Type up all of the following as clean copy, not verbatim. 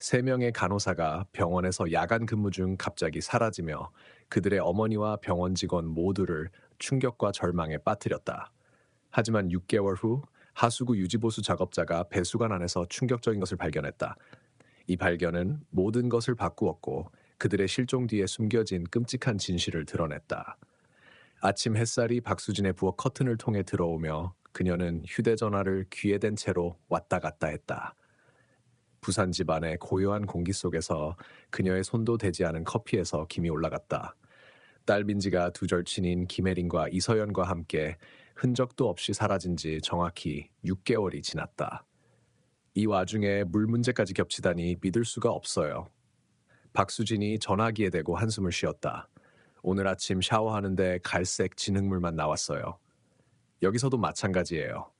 3명의 간호사가 병원에서 야간 근무 중 갑자기 사라지며 그들의 어머니와 병원 직원 모두를 충격과 절망에 빠뜨렸다. 하지만 6개월 후 하수구 유지보수 작업자가 배수관 안에서 충격적인 것을 발견했다. 이 발견은 모든 것을 바꾸었고 그들의 실종 뒤에 숨겨진 끔찍한 진실을 드러냈다. 아침 햇살이 박수진의 부엌 커튼을 통해 들어오며 그녀는 휴대전화를 귀에 댄 채로 왔다 갔다 했다. 부산 집안의 고요한 공기 속에서 그녀의 손도 대지 않은 커피에서 김이 올라갔다. 딸 민지가 두 절친인 김혜린과 이서연과 함께 흔적도 없이 사라진 지 정확히 6개월이 지났다. 이 와중에 물 문제까지 겹치다니 믿을 수가 없어요. 박수진이 전화기에 대고 한숨을 쉬었다. 오늘 아침 샤워하는데 갈색 진흙물만 나왔어요. 여기서도 마찬가지예요.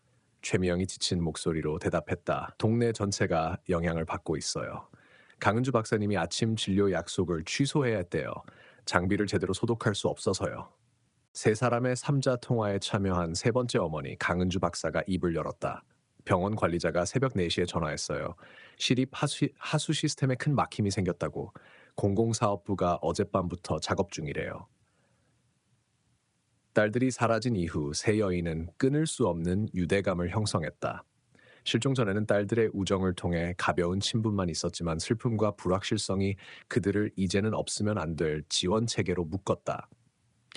최미영이 지친 목소리로 대답했다. 동네 전체가 영향을 받고 있어요. 강은주 박사님이 아침 진료 약속을 취소해야 했대요. 장비를 제대로 소독할 수 없어서요. 세 사람의 삼자 통화에 참여한 세 번째 어머니 강은주 박사가 입을 열었다. 병원 관리자가 새벽 4시에 전화했어요. 시립 하수 시스템에 큰 막힘이 생겼다고. 공공사업부가 어젯밤부터 작업 중이래요. 딸들이 사라진 이후 세 여인은 끊을 수 없는 유대감을 형성했다. 실종 전에는 딸들의 우정을 통해 가벼운 친분만 있었지만 슬픔과 불확실성이 그들을 이제는 없으면 안 될 지원 체계로 묶었다.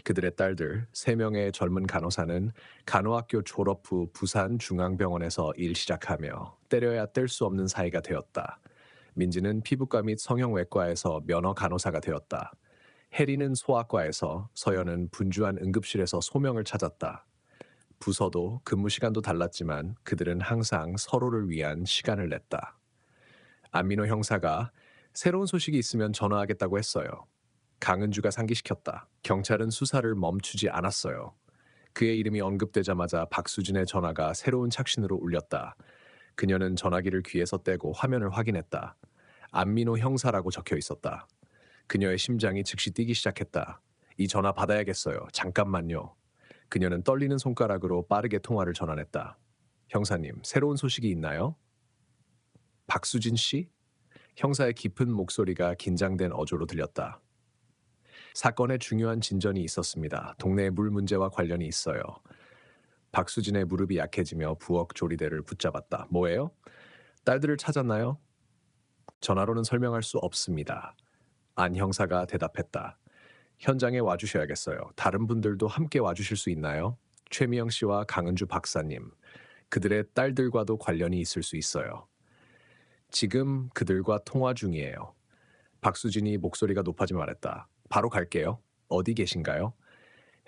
그들의 딸들 3명의 젊은 간호사는 간호학교 졸업 후 부산 중앙병원에서 일 시작하며 때려야 뗄 수 없는 사이가 되었다. 민지는 피부과 및 성형외과에서 면허 간호사가 되었다. 혜리는 소아과에서, 서연은 분주한 응급실에서 소명을 찾았다. 부서도 근무 시간도 달랐지만 그들은 항상 서로를 위한 시간을 냈다. 안민호 형사가 새로운 소식이 있으면 전화하겠다고 했어요. 강은주가 상기시켰다. 경찰은 수사를 멈추지 않았어요. 그의 이름이 언급되자마자 박수진의 전화가 새로운 착신으로 울렸다. 그녀는 전화기를 귀에서 떼고 화면을 확인했다. 안민호 형사라고 적혀 있었다. 그녀의 심장이 즉시 뛰기 시작했다. 이 전화 받아야겠어요. 잠깐만요. 그녀는 떨리는 손가락으로 빠르게 통화를 전환했다. 형사님, 새로운 소식이 있나요? 박수진 씨? 형사의 깊은 목소리가 긴장된 어조로 들렸다. 사건에 중요한 진전이 있었습니다. 동네의 물 문제와 관련이 있어요. 박수진의 무릎이 약해지며 부엌 조리대를 붙잡았다. 뭐예요? 딸들을 찾았나요? 전화로는 설명할 수 없습니다. 안 형사가 대답했다. 현장에 와주셔야겠어요. 다른 분들도 함께 와주실 수 있나요? 최미영 씨와 강은주 박사님. 그들의 딸들과도 관련이 있을 수 있어요. 지금 그들과 통화 중이에요. 박수진이 목소리가 높아지며 말했다. 바로 갈게요. 어디 계신가요?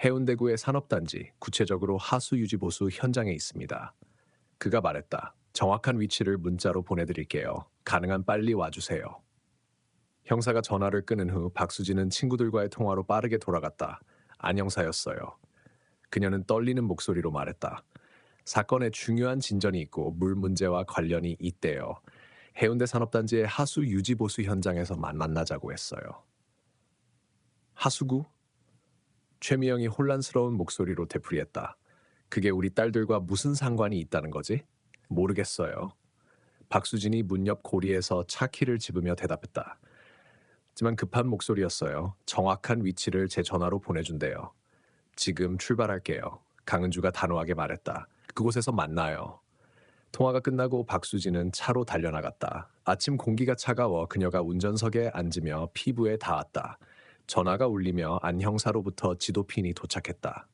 해운대구의 산업단지, 구체적으로 하수유지보수 현장에 있습니다. 그가 말했다. 정확한 위치를 문자로 보내드릴게요. 가능한 빨리 와주세요. 형사가 전화를 끊은 후 박수진은 친구들과의 통화로 빠르게 돌아갔다. 안 형사였어요. 그녀는 떨리는 목소리로 말했다. 사건에 중요한 진전이 있고 물 문제와 관련이 있대요. 해운대 산업단지의 하수 유지 보수 현장에서 만나자고 했어요. 하수구? 최미영이 혼란스러운 목소리로 되풀이했다. 그게 우리 딸들과 무슨 상관이 있다는 거지? 모르겠어요. 박수진이 문 옆 고리에서 차 키를 집으며 대답했다. 하지만 급한 목소리였어요. 정확한 위치를 제 전화로 보내준대요. 지금 출발할게요. 강은주가 단호하게 말했다. 그곳에서 만나요. 통화가 끝나고 박수진은 차로 달려나갔다. 아침 공기가 차가워 그녀가 운전석에 앉으며 피부에 닿았다. 전화가 울리며 안 형사로부터 지도핀이 도착했다.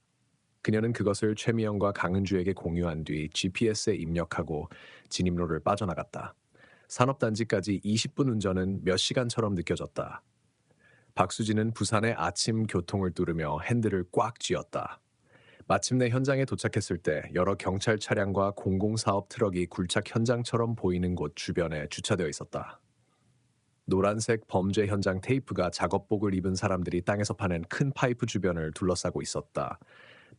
그녀는 그것을 최미영과 강은주에게 공유한 뒤 GPS에 입력하고 진입로를 빠져나갔다. 산업단지까지 20분 운전은 몇 시간처럼 느껴졌다. 박수진은 부산의 아침 교통을 뚫으며 핸들을 꽉 쥐었다. 마침내 현장에 도착했을 때 여러 경찰 차량과 공공사업 트럭이 굴착 현장처럼 보이는 곳 주변에 주차되어 있었다. 노란색 범죄 현장 테이프가 작업복을 입은 사람들이 땅에서 파낸 큰 파이프 주변을 둘러싸고 있었다.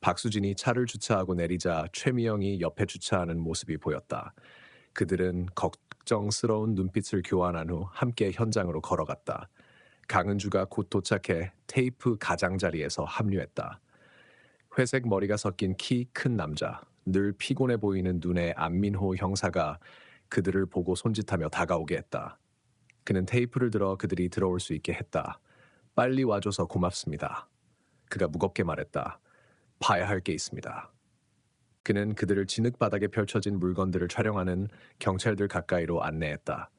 박수진이 차를 주차하고 내리자 최미영이 옆에 주차하는 모습이 보였다. 그들은 걱정스러운 눈빛을 교환한 후 함께 현장으로 걸어갔다. 강은주가 곧 도착해 테이프 가장자리에서 합류했다. 회색 머리가 섞인 키 큰 남자, 늘 피곤해 보이는 눈의 안민호 형사가 그들을 보고 손짓하며 다가오게 했다. 그는 테이프를 들어 그들이 들어올 수 있게 했다. 빨리 와줘서 고맙습니다. 그가 무겁게 말했다. 봐야 할 게 있습니다. 그는 그들을 진흙바닥에 펼쳐진 물건들을 촬영하는 경찰들 가까이로 안내했다.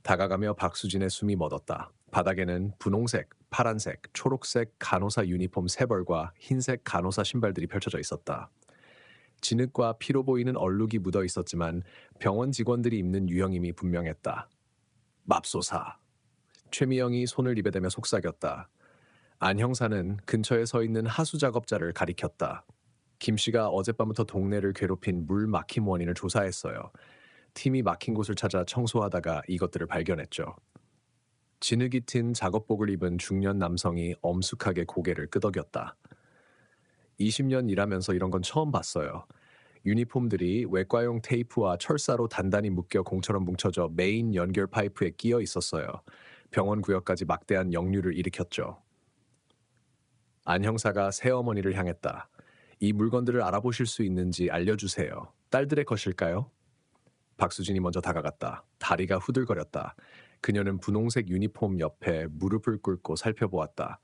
다가가며 박수진의 숨이 멎었다. 바닥에는 분홍색, 파란색, 초록색 간호사 유니폼 3벌과 흰색 간호사 신발들이 펼쳐져 있었다. 진흙과 피로 보이는 얼룩이 묻어 있었지만 병원 직원들이 입는 유형임이 분명했다. 맙소사. 최미영이 손을 입에 대며 속삭였다. 안 형사는 근처에 서 있는 하수 작업자를 가리켰다. 김 씨가 어젯밤부터 동네를 괴롭힌 물 막힘 원인을 조사했어요. 팀이 막힌 곳을 찾아 청소하다가 이것들을 발견했죠. 진흙이 튄 작업복을 입은 중년 남성이 엄숙하게 고개를 끄덕였다. 20년 일하면서 이런 건 처음 봤어요. 유니폼들이 외과용 테이프와 철사로 단단히 묶여 공처럼 뭉쳐져 메인 연결 파이프에 끼어 있었어요. 병원 구역까지 막대한 역류를 일으켰죠. 안 형사가 새어머니를 향했다. 이 물건들을 알아보실 수 있는지 알려주세요. 딸들의 것일까요? 박수진이 먼저 다가갔다. 다리가 후들거렸다. 그녀는 분홍색 유니폼 옆에 무릎을 꿇고 살펴보았다.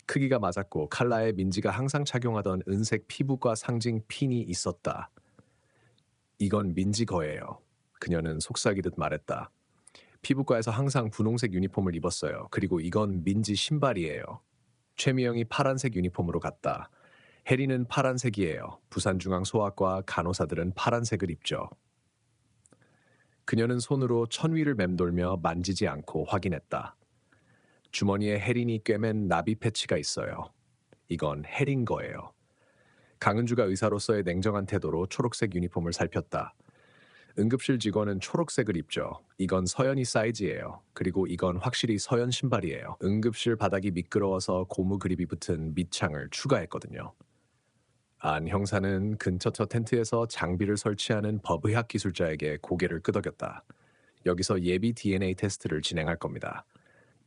크기가 맞았고 칼라에 민지가 항상 착용하던 은색 피부과 상징 핀이 있었다. 이건 민지 거예요. 그녀는 속삭이듯 말했다. 피부과에서 항상 분홍색 유니폼을 입었어요. 그리고 이건 민지 신발이에요. 최미영이 파란색 유니폼으로 갔다. 혜리는 파란색이에요. 부산중앙소아과 간호사들은 파란색을 입죠. 그녀는 손으로 천위를 맴돌며 만지지 않고 확인했다. 주머니에 혜린이 꿰맨 나비 패치가 있어요. 이건 혜린 거예요. 강은주가 의사로서의 냉정한 태도로 초록색 유니폼을 살폈다. 응급실 직원은 초록색을 입죠. 이건 서연이 사이즈예요. 그리고 이건 확실히 서연 신발이에요. 응급실 바닥이 미끄러워서 고무 그립이 붙은 밑창을 추가했거든요. 안 형사는 근처 텐트에서 장비를 설치하는 법의학 기술자에게 고개를 끄덕였다. 여기서 예비 DNA 테스트를 진행할 겁니다.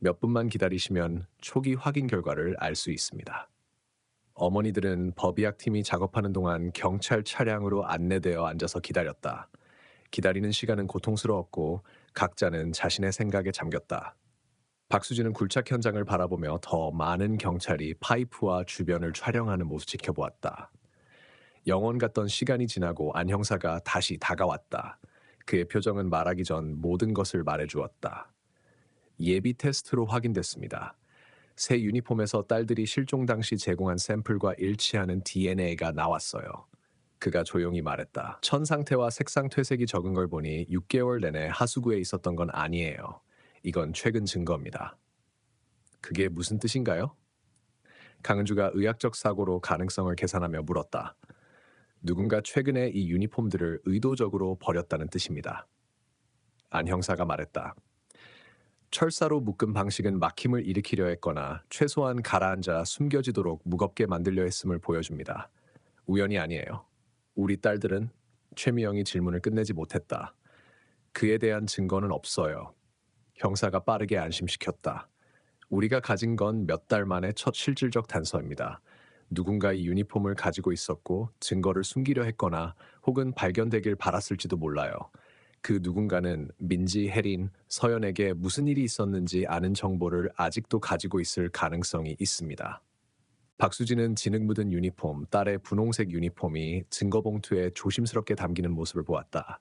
몇 분만 기다리시면 초기 확인 결과를 알 수 있습니다. 어머니들은 법의학 팀이 작업하는 동안 경찰 차량으로 안내되어 앉아서 기다렸다. 기다리는 시간은 고통스러웠고 각자는 자신의 생각에 잠겼다. 박수진은 굴착 현장을 바라보며 더 많은 경찰이 파이프와 주변을 촬영하는 모습 지켜보았다. 영원 같던 시간이 지나고 안 형사가 다시 다가왔다. 그의 표정은 말하기 전 모든 것을 말해주었다. 예비 테스트로 확인됐습니다. 새 유니폼에서 딸들이 실종 당시 제공한 샘플과 일치하는 DNA가 나왔어요. 그가 조용히 말했다. 천 상태와 색상 퇴색이 적은 걸 보니 6개월 내내 하수구에 있었던 건 아니에요. 이건 최근 증거입니다. 그게 무슨 뜻인가요? 강은주가 의학적 사고로 가능성을 계산하며 물었다. 누군가 최근에 이 유니폼들을 의도적으로 버렸다는 뜻입니다. 안 형사가 말했다. 철사로 묶은 방식은 막힘을 일으키려 했거나 최소한 가라앉아 숨겨지도록 무겁게 만들려 했음을 보여줍니다. 우연이 아니에요. 우리 딸들은 최미영이 질문을 끝내지 못했다. 그에 대한 증거는 없어요. 형사가 빠르게 안심시켰다. 우리가 가진 건 몇 달 만에 첫 실질적 단서입니다. 누군가 이 유니폼을 가지고 있었고 증거를 숨기려 했거나 혹은 발견되길 바랐을지도 몰라요. 그 누군가는 민지, 혜린, 서연에게 무슨 일이 있었는지 아는 정보를 아직도 가지고 있을 가능성이 있습니다. 박수진은 진흙 묻은 유니폼, 딸의 분홍색 유니폼이 증거 봉투에 조심스럽게 담기는 모습을 보았다.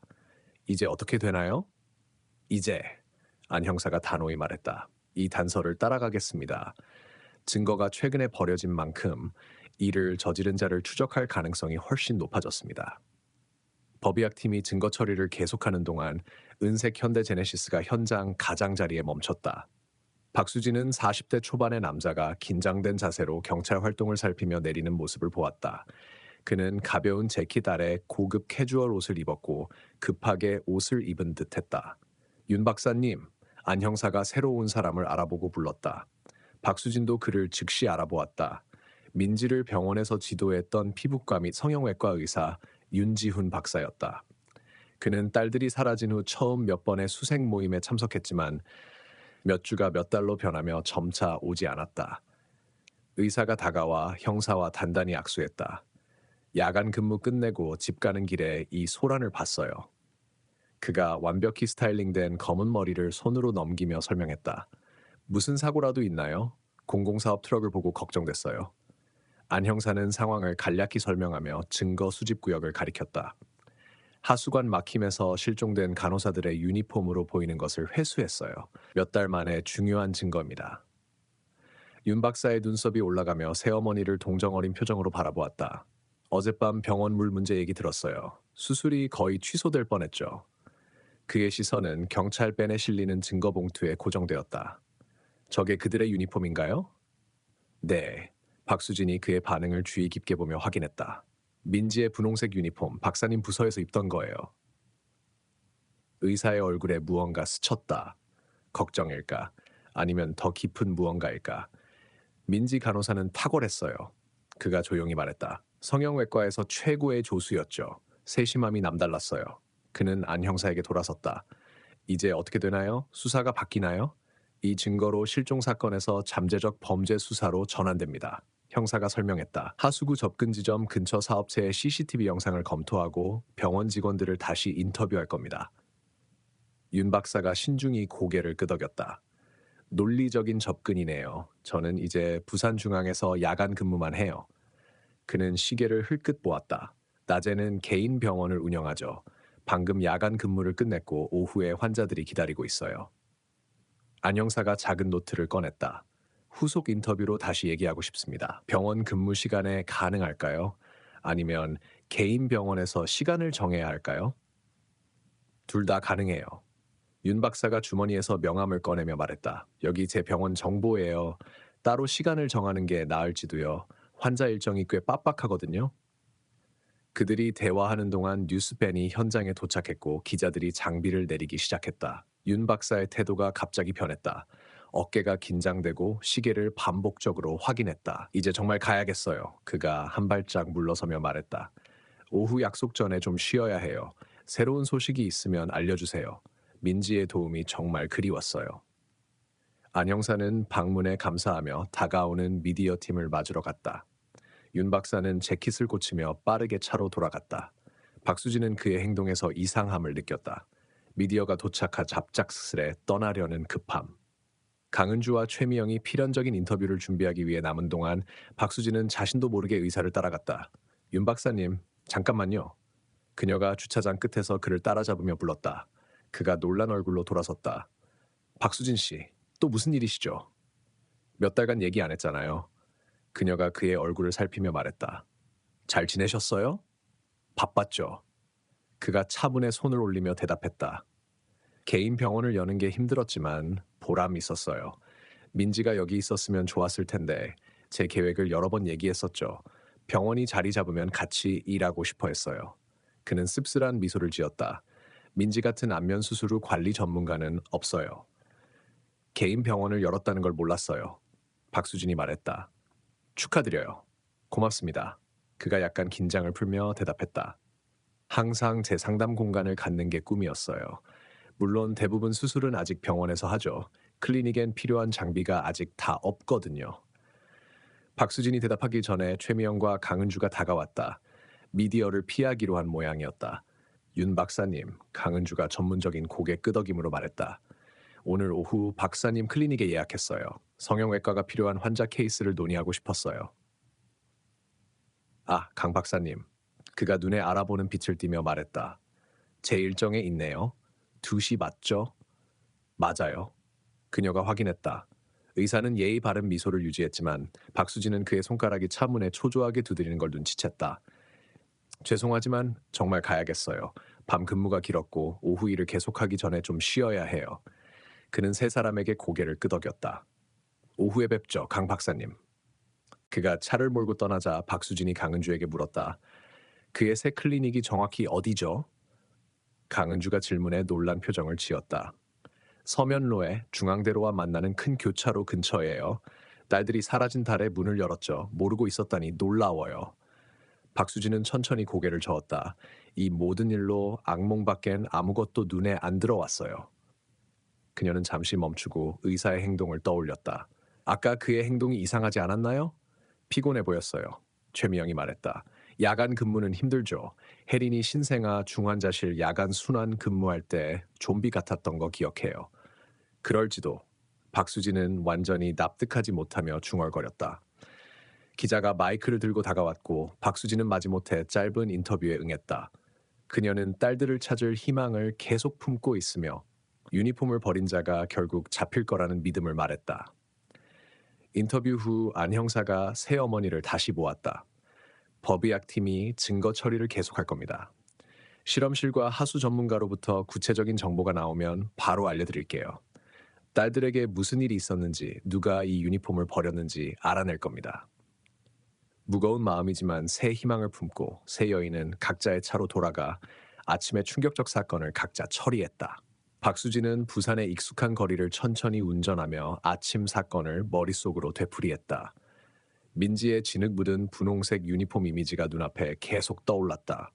이제 어떻게 되나요? 이제, 안 형사가 단호히 말했다. 이 단서를 따라가겠습니다. 증거가 최근에 버려진 만큼 이를 저지른 자를 추적할 가능성이 훨씬 높아졌습니다. 법의학팀이 증거 처리를 계속하는 동안 은색 현대 제네시스가 현장 가장자리에 멈췄다. 박수진은 40대 초반의 남자가 긴장된 자세로 경찰 활동을 살피며 내리는 모습을 보았다. 그는 가벼운 재킷 아래 고급 캐주얼 옷을 입었고 급하게 옷을 입은 듯했다. 윤 박사님, 안 형사가 새로 온 사람을 알아보고 불렀다. 박수진도 그를 즉시 알아보았다. 민지를 병원에서 지도했던 피부과 및 성형외과 의사 윤지훈 박사였다. 그는 딸들이 사라진 후 처음 몇 번의 수색 모임에 참석했지만 몇 주가 몇 달로 변하며 점차 오지 않았다. 의사가 다가와 형사와 단단히 악수했다. 야간 근무 끝내고 집 가는 길에 이 소란을 봤어요. 그가 완벽히 스타일링된 검은 머리를 손으로 넘기며 설명했다. 무슨 사고라도 있나요? 공공사업 트럭을 보고 걱정됐어요. 안 형사는 상황을 간략히 설명하며 증거 수집 구역을 가리켰다. 하수관 막힘에서 실종된 간호사들의 유니폼으로 보이는 것을 회수했어요. 몇 달 만에 중요한 증거입니다. 윤 박사의 눈썹이 올라가며 새어머니를 동정어린 표정으로 바라보았다. 어젯밤 병원 물 문제 얘기 들었어요. 수술이 거의 취소될 뻔했죠. 그의 시선은 경찰밴에 실리는 증거 봉투에 고정되었다. 저게 그들의 유니폼인가요? 네. 박수진이 그의 반응을 주의 깊게 보며 확인했다. 민지의 분홍색 유니폼, 박사님 부서에서 입던 거예요. 의사의 얼굴에 무언가 스쳤다. 걱정일까? 아니면 더 깊은 무언가일까? 민지 간호사는 탁월했어요. 그가 조용히 말했다. 성형외과에서 최고의 조수였죠. 세심함이 남달랐어요. 그는 안 형사에게 돌아섰다. 이제 어떻게 되나요? 수사가 바뀌나요? 이 증거로 실종 사건에서 잠재적 범죄 수사로 전환됩니다. 형사가 설명했다. 하수구 접근 지점 근처 사업체의 CCTV 영상을 검토하고 병원 직원들을 다시 인터뷰할 겁니다. 윤 박사가 신중히 고개를 끄덕였다. 논리적인 접근이네요. 저는 이제 부산중앙에서 야간 근무만 해요. 그는 시계를 흘끗 보았다. 낮에는 개인 병원을 운영하죠. 방금 야간 근무를 끝냈고 오후에 환자들이 기다리고 있어요. 안 형사가 작은 노트를 꺼냈다. 후속 인터뷰로 다시 얘기하고 싶습니다. 병원 근무 시간에 가능할까요? 아니면 개인 병원에서 시간을 정해야 할까요? 둘 다 가능해요. 윤 박사가 주머니에서 명함을 꺼내며 말했다. 여기 제 병원 정보예요. 따로 시간을 정하는 게 나을지도요. 환자 일정이 꽤 빡빡하거든요. 그들이 대화하는 동안 뉴스밴이 현장에 도착했고 기자들이 장비를 내리기 시작했다. 윤 박사의 태도가 갑자기 변했다. 어깨가 긴장되고 시계를 반복적으로 확인했다. 이제 정말 가야겠어요. 그가 한 발짝 물러서며 말했다. 오후 약속 전에 좀 쉬어야 해요. 새로운 소식이 있으면 알려주세요. 민지의 도움이 정말 그리웠어요. 안 형사는 방문에 감사하며 다가오는 미디어 팀을 맞으러 갔다. 윤 박사는 재킷을 고치며 빠르게 차로 돌아갔다. 박수진은 그의 행동에서 이상함을 느꼈다. 미디어가 도착하 잡작스레 떠나려는 급함. 강은주와 최미영이 필연적인 인터뷰를 준비하기 위해 남은 동안 박수진은 자신도 모르게 의사를 따라갔다. 윤 박사님, 잠깐만요. 그녀가 주차장 끝에서 그를 따라잡으며 불렀다. 그가 놀란 얼굴로 돌아섰다. 박수진 씨, 또 무슨 일이시죠? 몇 달간 얘기 안 했잖아요. 그녀가 그의 얼굴을 살피며 말했다. 잘 지내셨어요? 바빴죠. 그가 차분히 손을 올리며 대답했다. 개인 병원을 여는 게 힘들었지만 보람이 있었어요. 민지가 여기 있었으면 좋았을 텐데 제 계획을 여러 번 얘기했었죠. 병원이 자리 잡으면 같이 일하고 싶어 했어요. 그는 씁쓸한 미소를 지었다. 민지 같은 안면 수술 후 관리 전문가는 없어요. 개인 병원을 열었다는 걸 몰랐어요. 박수진이 말했다. 축하드려요. 고맙습니다. 그가 약간 긴장을 풀며 대답했다. 항상 제 상담 공간을 갖는 게 꿈이었어요. 물론 대부분 수술은 아직 병원에서 하죠. 클리닉엔 필요한 장비가 아직 다 없거든요. 박수진이 대답하기 전에 최미영과 강은주가 다가왔다. 미디어를 피하기로 한 모양이었다. 윤 박사님, 강은주가 전문적인 고개 끄덕임으로 말했다. 오늘 오후 박사님 클리닉에 예약했어요. 성형외과가 필요한 환자 케이스를 논의하고 싶었어요. 아, 강 박사님. 그가 눈에 알아보는 빛을 띠며 말했다. 제 일정에 있네요. 2시 맞죠? 맞아요. 그녀가 확인했다. 의사는 예의 바른 미소를 유지했지만 박수진은 그의 손가락이 차문에 초조하게 두드리는 걸 눈치챘다. 죄송하지만 정말 가야겠어요. 밤 근무가 길었고 오후 일을 계속하기 전에 좀 쉬어야 해요. 그는 세 사람에게 고개를 끄덕였다. 오후에 뵙죠, 강 박사님. 그가 차를 몰고 떠나자 박수진이 강은주에게 물었다. 그의 새 클리닉이 정확히 어디죠? 강은주가 질문에 놀란 표정을 지었다. 서면로에 중앙대로와 만나는 큰 교차로 근처예요. 딸들이 사라진 달에 문을 열었죠. 모르고 있었다니 놀라워요. 박수진은 천천히 고개를 저었다. 이 모든 일로 악몽밖엔 아무것도 눈에 안 들어왔어요. 그녀는 잠시 멈추고 의사의 행동을 떠올렸다. 아까 그의 행동이 이상하지 않았나요? 피곤해 보였어요. 최미영이 말했다. 야간 근무는 힘들죠. 혜린이 신생아 중환자실 야간 순환 근무할 때 좀비 같았던 거 기억해요. 그럴지도. 박수진은 완전히 납득하지 못하며 중얼거렸다. 기자가 마이크를 들고 다가왔고 박수진은 마지못해 짧은 인터뷰에 응했다. 그녀는 딸들을 찾을 희망을 계속 품고 있으며 유니폼을 버린 자가 결국 잡힐 거라는 믿음을 말했다. 인터뷰 후 안 형사가 새어머니를 다시 모았다. 법의학팀이 증거 처리를 계속할 겁니다. 실험실과 하수 전문가로부터 구체적인 정보가 나오면 바로 알려드릴게요. 딸들에게 무슨 일이 있었는지, 누가 이 유니폼을 버렸는지 알아낼 겁니다. 무거운 마음이지만 새 희망을 품고 새 여인은 각자의 차로 돌아가 아침의 충격적 사건을 각자 처리했다. 박수진은 부산의 익숙한 거리를 천천히 운전하며 아침 사건을 머릿속으로 되풀이했다. 민지의 진흙 묻은 분홍색 유니폼 이미지가 눈앞에 계속 떠올랐다.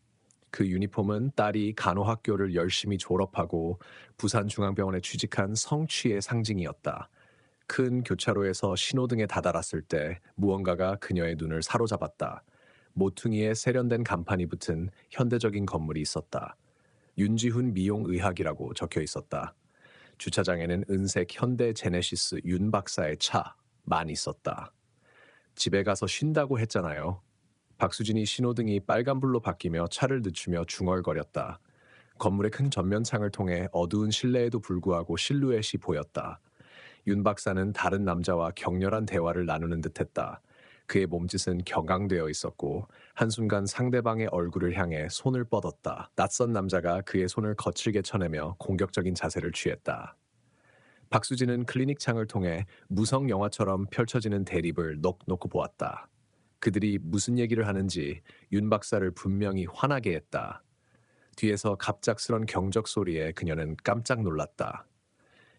그 유니폼은 딸이 간호학교를 열심히 졸업하고 부산중앙병원에 취직한 성취의 상징이었다. 큰 교차로에서 신호등에 다다랐을 때 무언가가 그녀의 눈을 사로잡았다. 모퉁이에 세련된 간판이 붙은 현대적인 건물이 있었다. 윤지훈 미용의학이라고 적혀 있었다. 주차장에는 은색 현대 제네시스 윤 박사의 차만 있었다. 집에 가서 쉰다고 했잖아요. 박수진이 신호등이 빨간불로 바뀌며 차를 늦추며 중얼거렸다. 건물의 큰 전면창을 통해 어두운 실내에도 불구하고 실루엣이 보였다. 윤 박사는 다른 남자와 격렬한 대화를 나누는 듯했다. 그의 몸짓은 격앙되어 있었고 한순간 상대방의 얼굴을 향해 손을 뻗었다. 낯선 남자가 그의 손을 거칠게 쳐내며 공격적인 자세를 취했다. 박수진은 클리닉 창을 통해 무성 영화처럼 펼쳐지는 대립을 넋놓고 보았다. 그들이 무슨 얘기를 하는지 윤 박사를 분명히 화나게 했다. 뒤에서 갑작스런 경적 소리에 그녀는 깜짝 놀랐다.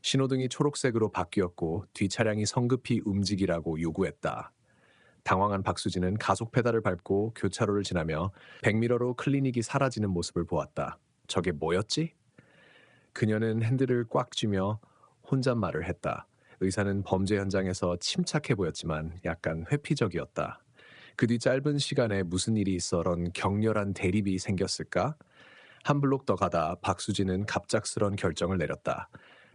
신호등이 초록색으로 바뀌었고 뒤 차량이 성급히 움직이라고 요구했다. 당황한 박수진은 가속 페달을 밟고 교차로를 지나며 백미러로 클리닉이 사라지는 모습을 보았다. 저게 뭐였지? 그녀는 핸들을 꽉 쥐며 혼잣말을 했다. 의사는 범죄 현장에서 침착해 보였지만 약간 회피적이었다. 그 뒤 짧은 시간에 무슨 일이 있어런 격렬한 대립이 생겼을까? 한 블록 더 가다 박수진은 갑작스런 결정을 내렸다.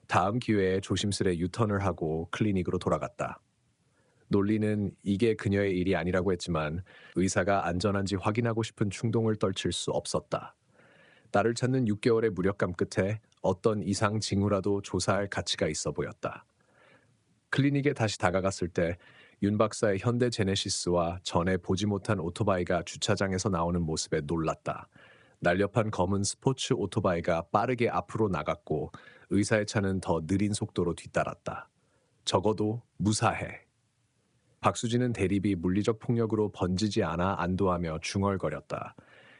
다음 기회에 조심스레 유턴을 하고 클리닉으로 돌아갔다. 논리는 이게 그녀의 일이 아니라고 했지만 의사가 안전한지 확인하고 싶은 충동을 떨칠 수 없었다. 딸을 찾는 6개월의 무력감 끝에 어떤 이상 징후라도 조사할 가치가 있어 보였다. 클리닉에 다시 다가갔을 때 윤 박사의 현대 제네시스와 전에 보지 못한 오토바이가 주차장에서 나오는 모습에 놀랐다. 날렵한 검은 스포츠 오토바이가 빠르게 앞으로 나갔고 의사의 차는 더 느린 속도로 뒤따랐다. 적어도 무사해. 박수진은 대립이 물리적 폭력으로 번지지 않아 안도하며 중얼거렸다.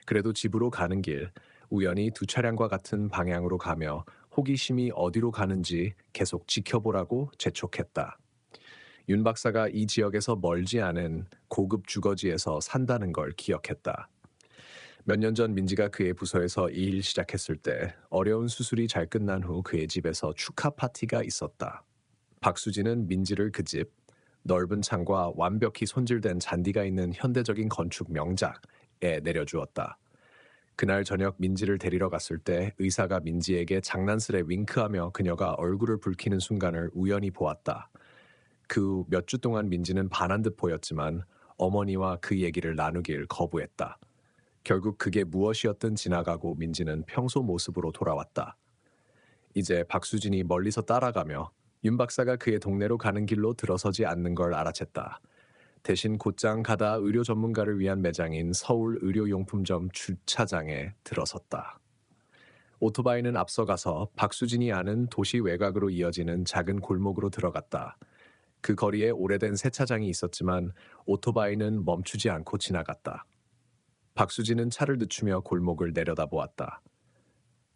그래도 집으로 가는 길 우연히 두 차량과 같은 방향으로 가며 호기심이 어디로 가는지 계속 지켜보라고 재촉했다. 윤 박사가 이 지역에서 멀지 않은 고급 주거지에서 산다는 걸 기억했다. 몇 년 전 민지가 그의 부서에서 이 일 시작했을 때 어려운 수술이 잘 끝난 후 그의 집에서 축하 파티가 있었다. 박수진은 민지를 그 집, 넓은 창과 완벽히 손질된 잔디가 있는 현대적인 건축 명작에 내려주었다. 그날 저녁 민지를 데리러 갔을 때 의사가 민지에게 장난스레 윙크하며 그녀가 얼굴을 붉히는 순간을 우연히 보았다. 그 후 몇 주 동안 민지는 반한 듯 보였지만 어머니와 그 얘기를 나누길 거부했다. 결국 그게 무엇이었든 지나가고 민지는 평소 모습으로 돌아왔다. 이제 박수진이 멀리서 따라가며 윤 박사가 그의 동네로 가는 길로 들어서지 않는 걸 알아챘다. 대신 곧장 가다 의료 전문가를 위한 매장인 서울 의료용품점 주차장에 들어섰다. 오토바이는 앞서가서 박수진이 아는 도시 외곽으로 이어지는 작은 골목으로 들어갔다. 그 거리에 오래된 세차장이 있었지만 오토바이는 멈추지 않고 지나갔다. 박수진은 차를 늦추며 골목을 내려다보았다.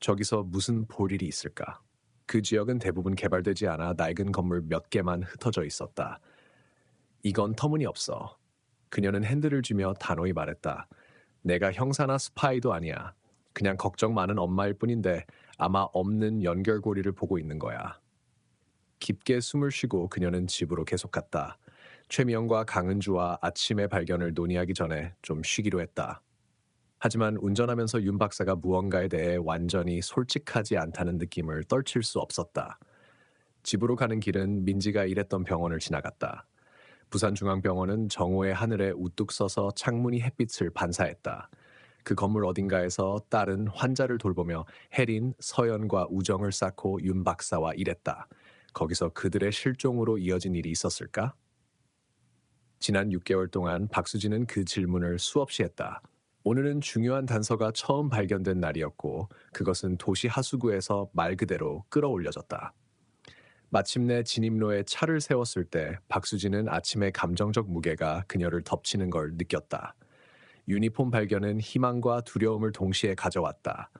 저기서 무슨 볼 일이 있을까? 그 지역은 대부분 개발되지 않아 낡은 건물 몇 개만 흩어져 있었다. 이건 터무니없어. 그녀는 핸들을 쥐며 단호히 말했다. 내가 형사나 스파이도 아니야. 그냥 걱정 많은 엄마일 뿐인데 아마 없는 연결고리를 보고 있는 거야. 깊게 숨을 쉬고 그녀는 집으로 계속 갔다. 최미영과 강은주와 아침의 발견을 논의하기 전에 좀 쉬기로 했다. 하지만 운전하면서 윤 박사가 무언가에 대해 완전히 솔직하지 않다는 느낌을 떨칠 수 없었다. 집으로 가는 길은 민지가 일했던 병원을 지나갔다. 부산중앙병원은 정오의 하늘에 우뚝 서서 창문이 햇빛을 반사했다. 그 건물 어딘가에서 딸은 환자를 돌보며 혜린, 서연과 우정을 쌓고 윤 박사와 일했다. 거기서 그들의 실종으로 이어진 일이 있었을까? 지난 6개월 동안 박수진은 그 질문을 수없이 했다. 오늘은 중요한 단서가 처음 발견된 날이었고 그것은 도시 하수구에서 말 그대로 끌어올려졌다. 마침내 진입로에 차를 세웠을 때 박수진은 아침의 감정적 무게가 그녀를 덮치는 걸 느꼈다. 유니폼 발견은 희망과 두려움을 동시에 가져왔다.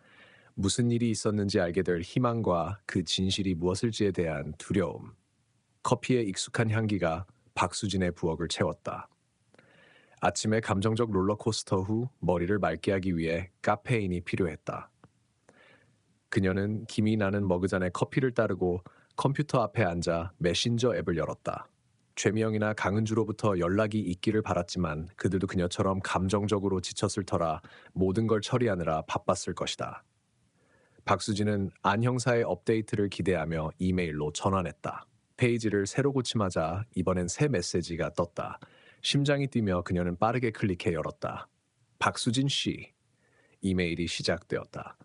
무슨 일이 있었는지 알게 될 희망과 그 진실이 무엇일지에 대한 두려움. 커피의 익숙한 향기가 박수진의 부엌을 채웠다. 아침에 감정적 롤러코스터 후 머리를 맑게 하기 위해 카페인이 필요했다. 그녀는 김이 나는 머그잔에 커피를 따르고 컴퓨터 앞에 앉아 메신저 앱을 열었다. 최미영이나 강은주로부터 연락이 있기를 바랐지만 그들도 그녀처럼 감정적으로 지쳤을 터라 모든 걸 처리하느라 바빴을 것이다. 박수진은 안 형사의 업데이트를 기대하며 이메일로 전환했다. 페이지를 새로 고침하자 이번엔 새 메시지가 떴다. 심장이 뛰며 그녀는 빠르게 클릭해 열었다. 박수진 씨. 이메일이 시작되었다.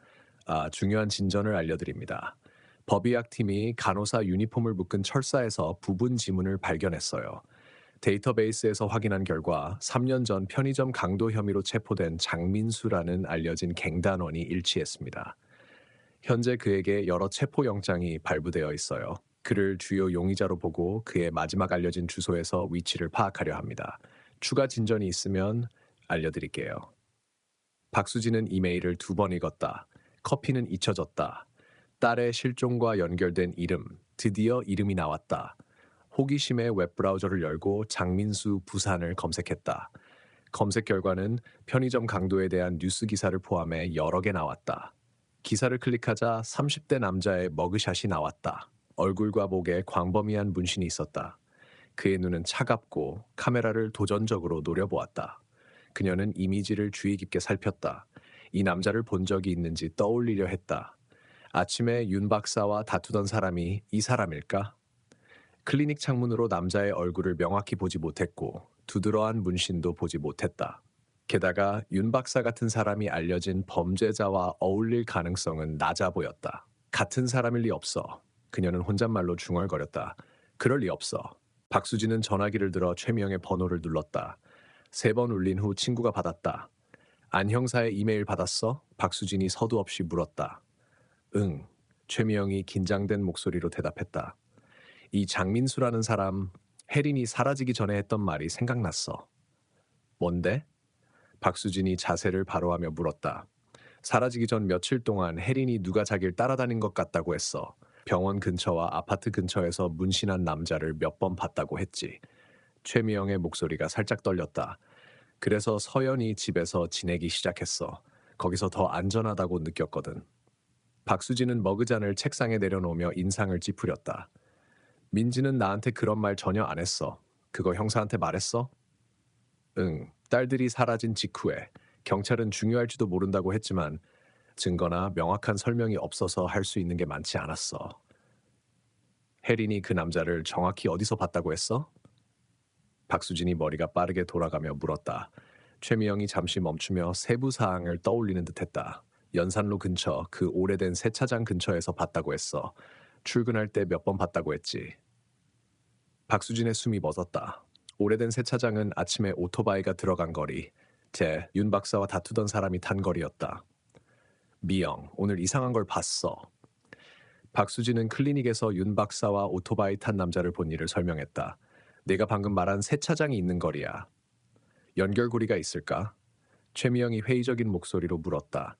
중요한 진전을 알려드립니다. 법의학팀이 간호사 유니폼을 묶은 철사에서 부분 지문을 발견했어요. 데이터베이스에서 확인한 결과 3년 전 편의점 강도 혐의로 체포된 장민수라는 알려진 갱단원이 일치했습니다. 현재 그에게 여러 체포영장이 발부되어 있어요. 그를 주요 용의자로 보고 그의 마지막 알려진 주소에서 위치를 파악하려 합니다. 추가 진전이 있으면 알려드릴게요. 박수진은 이메일을 2번 읽었다. 커피는 잊혀졌다. 딸의 실종과 연결된 이름, 드디어 이름이 나왔다. 호기심에 웹브라우저를 열고 장민수 부산을 검색했다. 검색 결과는 편의점 강도에 대한 뉴스 기사를 포함해 여러 개 나왔다. 기사를 클릭하자 30대 남자의 머그샷이 나왔다. 얼굴과 목에 광범위한 문신이 있었다. 그의 눈은 차갑고 카메라를 도전적으로 노려보았다. 그녀는 이미지를 주의 깊게 살폈다. 이 남자를 본 적이 있는지 떠올리려 했다. 아침에 윤 박사와 다투던 사람이 이 사람일까? 클리닉 창문으로 남자의 얼굴을 명확히 보지 못했고 두드러한 문신도 보지 못했다. 게다가 윤 박사 같은 사람이 알려진 범죄자와 어울릴 가능성은 낮아 보였다. 같은 사람일 리 없어. 그녀는 혼잣말로 중얼거렸다. 그럴 리 없어. 박수진은 전화기를 들어 최미영의 번호를 눌렀다. 3번 울린 후 친구가 받았다. 안 형사의 이메일 받았어? 박수진이 서두 없이 물었다. 응. 최미영이 긴장된 목소리로 대답했다. 이 장민수라는 사람, 혜린이 사라지기 전에 했던 말이 생각났어. 뭔데? 박수진이 자세를 바로하며 물었다. 사라지기 전 며칠 동안 혜린이 누가 자기를 따라다닌 것 같다고 했어. 병원 근처와 아파트 근처에서 문신한 남자를 몇 번 봤다고 했지. 최미영의 목소리가 살짝 떨렸다. 그래서 서연이 집에서 지내기 시작했어. 거기서 더 안전하다고 느꼈거든. 박수진은 머그잔을 책상에 내려놓으며 인상을 찌푸렸다. 민지는 나한테 그런 말 전혀 안 했어. 그거 형사한테 말했어? 응, 딸들이 사라진 직후에. 경찰은 중요할지도 모른다고 했지만 증거나 명확한 설명이 없어서 할 수 있는 게 많지 않았어. 혜린이 그 남자를 정확히 어디서 봤다고 했어? 박수진이 머리가 빠르게 돌아가며 물었다. 최미영이 잠시 멈추며 세부 사항을 떠올리는 듯했다. 연산로 근처 그 오래된 세차장 근처에서 봤다고 했어. 출근할 때 몇 번 봤다고 했지. 박수진의 숨이 멎었다. 오래된 세차장은 아침에 오토바이가 들어간 거리. 윤 박사와 다투던 사람이 탄 거리였다. 미영, 오늘 이상한 걸 봤어. 박수진은 클리닉에서 윤 박사와 오토바이 탄 남자를 본 일을 설명했다. 내가 방금 말한 세차장이 있는 거리야. 연결고리가 있을까? 최미영이 회의적인 목소리로 물었다.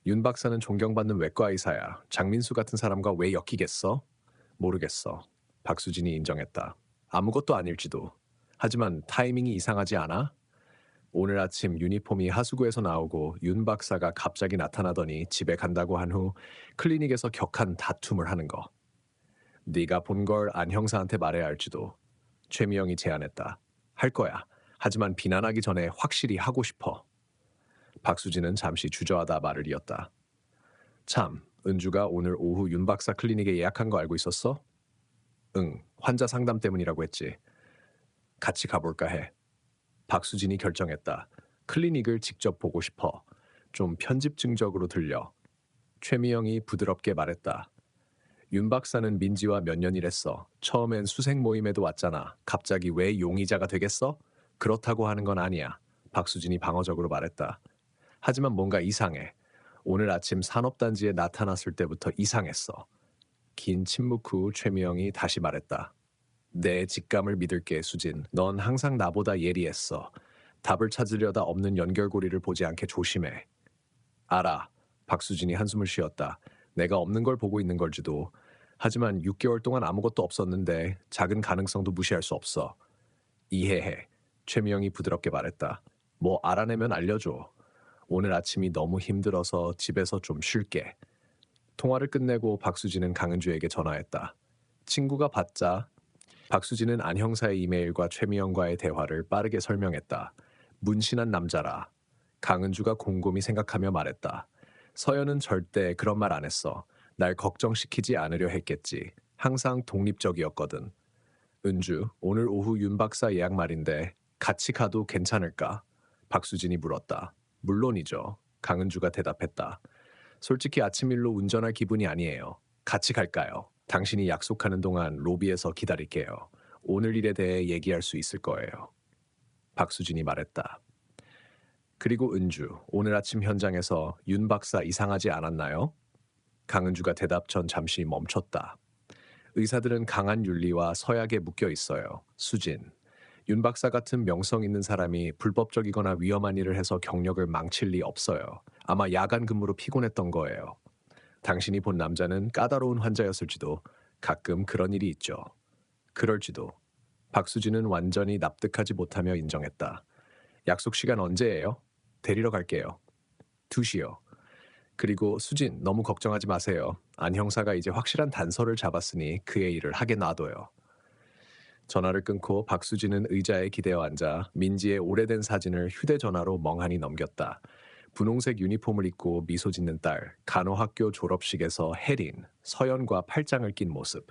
윤 박사는 존경받는 외과 의사야. 장민수 같은 사람과 왜 엮이겠어? 모르겠어. 박수진이 인정했다. 아무것도 아닐지도. 하지만 타이밍이 이상하지 않아? 오늘 아침 유니폼이 하수구에서 나오고 윤 박사가 갑자기 나타나더니 집에 간다고 한 후 클리닉에서 격한 다툼을 하는 거. 네가 본 걸 안 형사한테 말해야 할지도. 최미영이 제안했다. 할 거야. 하지만 비난하기 전에 확실히 하고 싶어. 박수진은 잠시 주저하다 말을 이었다. 참, 은주가 오늘 오후 윤 박사 클리닉에 예약한 거 알고 있었어? 응, 환자 상담 때문이라고 했지. 같이 가볼까 해. 박수진이 결정했다. 클리닉을 직접 보고 싶어. 좀 편집증적으로 들려. 최미영이 부드럽게 말했다. 윤 박사는 민지와 몇 년 일했어. 처음엔 수색 모임에도 왔잖아. 갑자기 왜 용의자가 되겠어? 그렇다고 하는 건 아니야. 박수진이 방어적으로 말했다. 하지만 뭔가 이상해. 오늘 아침 산업단지에 나타났을 때부터 이상했어. 긴 침묵 후 최미영이 다시 말했다. 내 직감을 믿을게, 수진. 넌 항상 나보다 예리했어. 답을 찾으려다 없는 연결고리를 보지 않게 조심해. 알아. 박수진이 한숨을 쉬었다. 내가 없는 걸 보고 있는 걸지도. 하지만 6개월 동안 아무것도 없었는데 작은 가능성도 무시할 수 없어. 이해해. 최미영이 부드럽게 말했다. 뭐 알아내면 알려줘. 오늘 아침이 너무 힘들어서 집에서 좀 쉴게. 통화를 끝내고 박수진은 강은주에게 전화했다. 친구가 받자. 박수진은 안 형사의 이메일과 최미영과의 대화를 빠르게 설명했다. 문신한 남자라. 강은주가 곰곰이 생각하며 말했다. 서연은 절대 그런 말 안 했어. 날 걱정시키지 않으려 했겠지. 항상 독립적이었거든. 은주, 오늘 오후 윤 박사 예약 말인데 같이 가도 괜찮을까? 박수진이 물었다. 물론이죠. 강은주가 대답했다. 솔직히 아침 일로 운전할 기분이 아니에요. 같이 갈까요? 당신이 약속하는 동안 로비에서 기다릴게요. 오늘 일에 대해 얘기할 수 있을 거예요. 박수진이 말했다. 그리고 은주, 오늘 아침 현장에서 윤 박사 이상하지 않았나요? 강은주가 대답 전 잠시 멈췄다. 의사들은 강한 윤리와 서약에 묶여 있어요. 수진, 윤 박사 같은 명성 있는 사람이 불법적이거나 위험한 일을 해서 경력을 망칠 리 없어요. 아마 야간 근무로 피곤했던 거예요. 당신이 본 남자는 까다로운 환자였을지도 가끔 그런 일이 있죠. 그럴지도. 박수진은 완전히 납득하지 못하며 인정했다. 약속 시간 언제예요? 데리러 갈게요. 2시요. 그리고 수진, 너무 걱정하지 마세요. 안 형사가 이제 확실한 단서를 잡았으니 그의 일을 하게 놔둬요. 전화를 끊고 박수진은 의자에 기대어 앉아 민지의 오래된 사진을 휴대전화로 멍하니 넘겼다. 분홍색 유니폼을 입고 미소 짓는 딸, 간호학교 졸업식에서 혜린, 서연과 팔짱을 낀 모습.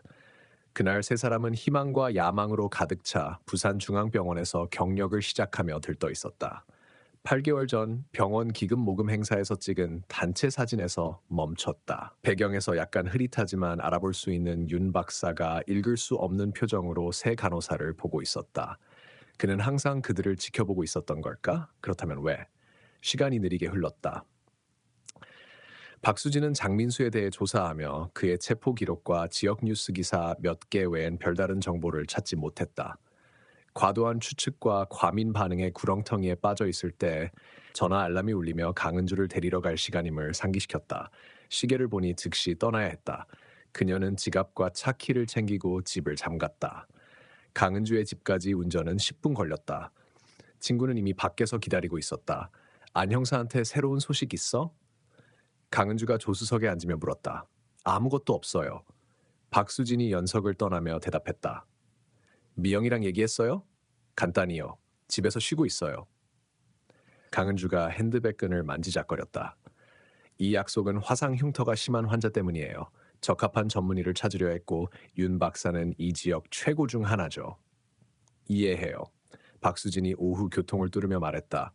그날 세 사람은 희망과 야망으로 가득 차 부산중앙병원에서 경력을 시작하며 들떠 있었다. 8개월 전 병원 기금 모금 행사에서 찍은 단체 사진에서 멈췄다. 배경에서 약간 흐릿하지만 알아볼 수 있는 윤 박사가 읽을 수 없는 표정으로 세 간호사를 보고 있었다. 그는 항상 그들을 지켜보고 있었던 걸까? 그렇다면 왜? 시간이 느리게 흘렀다. 박수진은 장민수에 대해 조사하며 그의 체포 기록과 지역 뉴스 기사 몇 개 외엔 별다른 정보를 찾지 못했다. 과도한 추측과 과민 반응의 구렁텅이에 빠져 있을 때 전화 알람이 울리며 강은주를 데리러 갈 시간임을 상기시켰다. 시계를 보니 즉시 떠나야 했다. 그녀는 지갑과 차키를 챙기고 집을 잠갔다. 강은주의 집까지 운전은 10분 걸렸다. 친구는 이미 밖에서 기다리고 있었다. 안 형사한테 새로운 소식 있어? 강은주가 조수석에 앉으며 물었다. 아무것도 없어요. 박수진이 연석을 떠나며 대답했다. 미영이랑 얘기했어요? 간단히요. 집에서 쉬고 있어요. 강은주가 핸드백 끈을 만지작거렸다. 이 약속은 화상 흉터가 심한 환자 때문이에요. 적합한 전문의를 찾으려 했고 윤 박사는 이 지역 최고 중 하나죠. 이해해요. 박수진이 오후 교통을 뚫으며 말했다.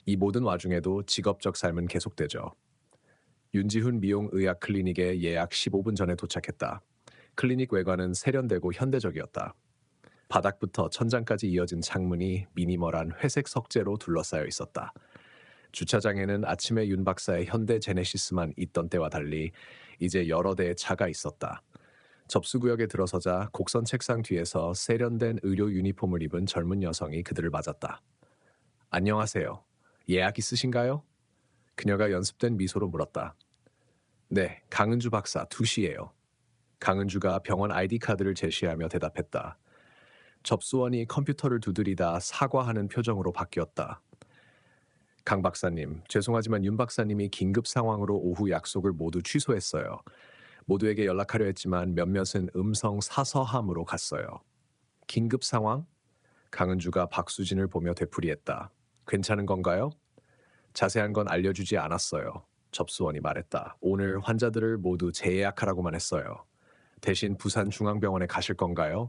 이 모든 와중에도 직업적 삶은 계속되죠. 윤지훈 미용 의학 클리닉에 예약 15분 전에 도착했다. 클리닉 외관은 세련되고 현대적이었다. 바닥부터 천장까지 이어진 창문이 미니멀한 회색 석재로 둘러싸여 있었다. 주차장에는 아침에 윤 박사의 현대 제네시스만 있던 때와 달리 이제 여러 대의 차가 있었다. 접수구역에 들어서자 곡선 책상 뒤에서 세련된 의료 유니폼을 입은 젊은 여성이 그들을 맞았다. 안녕하세요. 예약 있으신가요? 그녀가 연습된 미소로 물었다. 네, 강은주 박사 2시예요. 강은주가 병원 아이디 카드를 제시하며 대답했다. 접수원이 컴퓨터를 두드리다 사과하는 표정으로 바뀌었다. 강 박사님, 죄송하지만 윤 박사님이 긴급 상황으로 오후 약속을 모두 취소했어요. 모두에게 연락하려 했지만 몇몇은 음성 사서함으로 갔어요. 긴급 상황? 강은주가 박수진을 보며 되풀이했다. 괜찮은 건가요? 자세한 건 알려주지 않았어요. 접수원이 말했다. 오늘 환자들을 모두 재예약하라고만 했어요. 대신 부산중앙병원에 가실 건가요?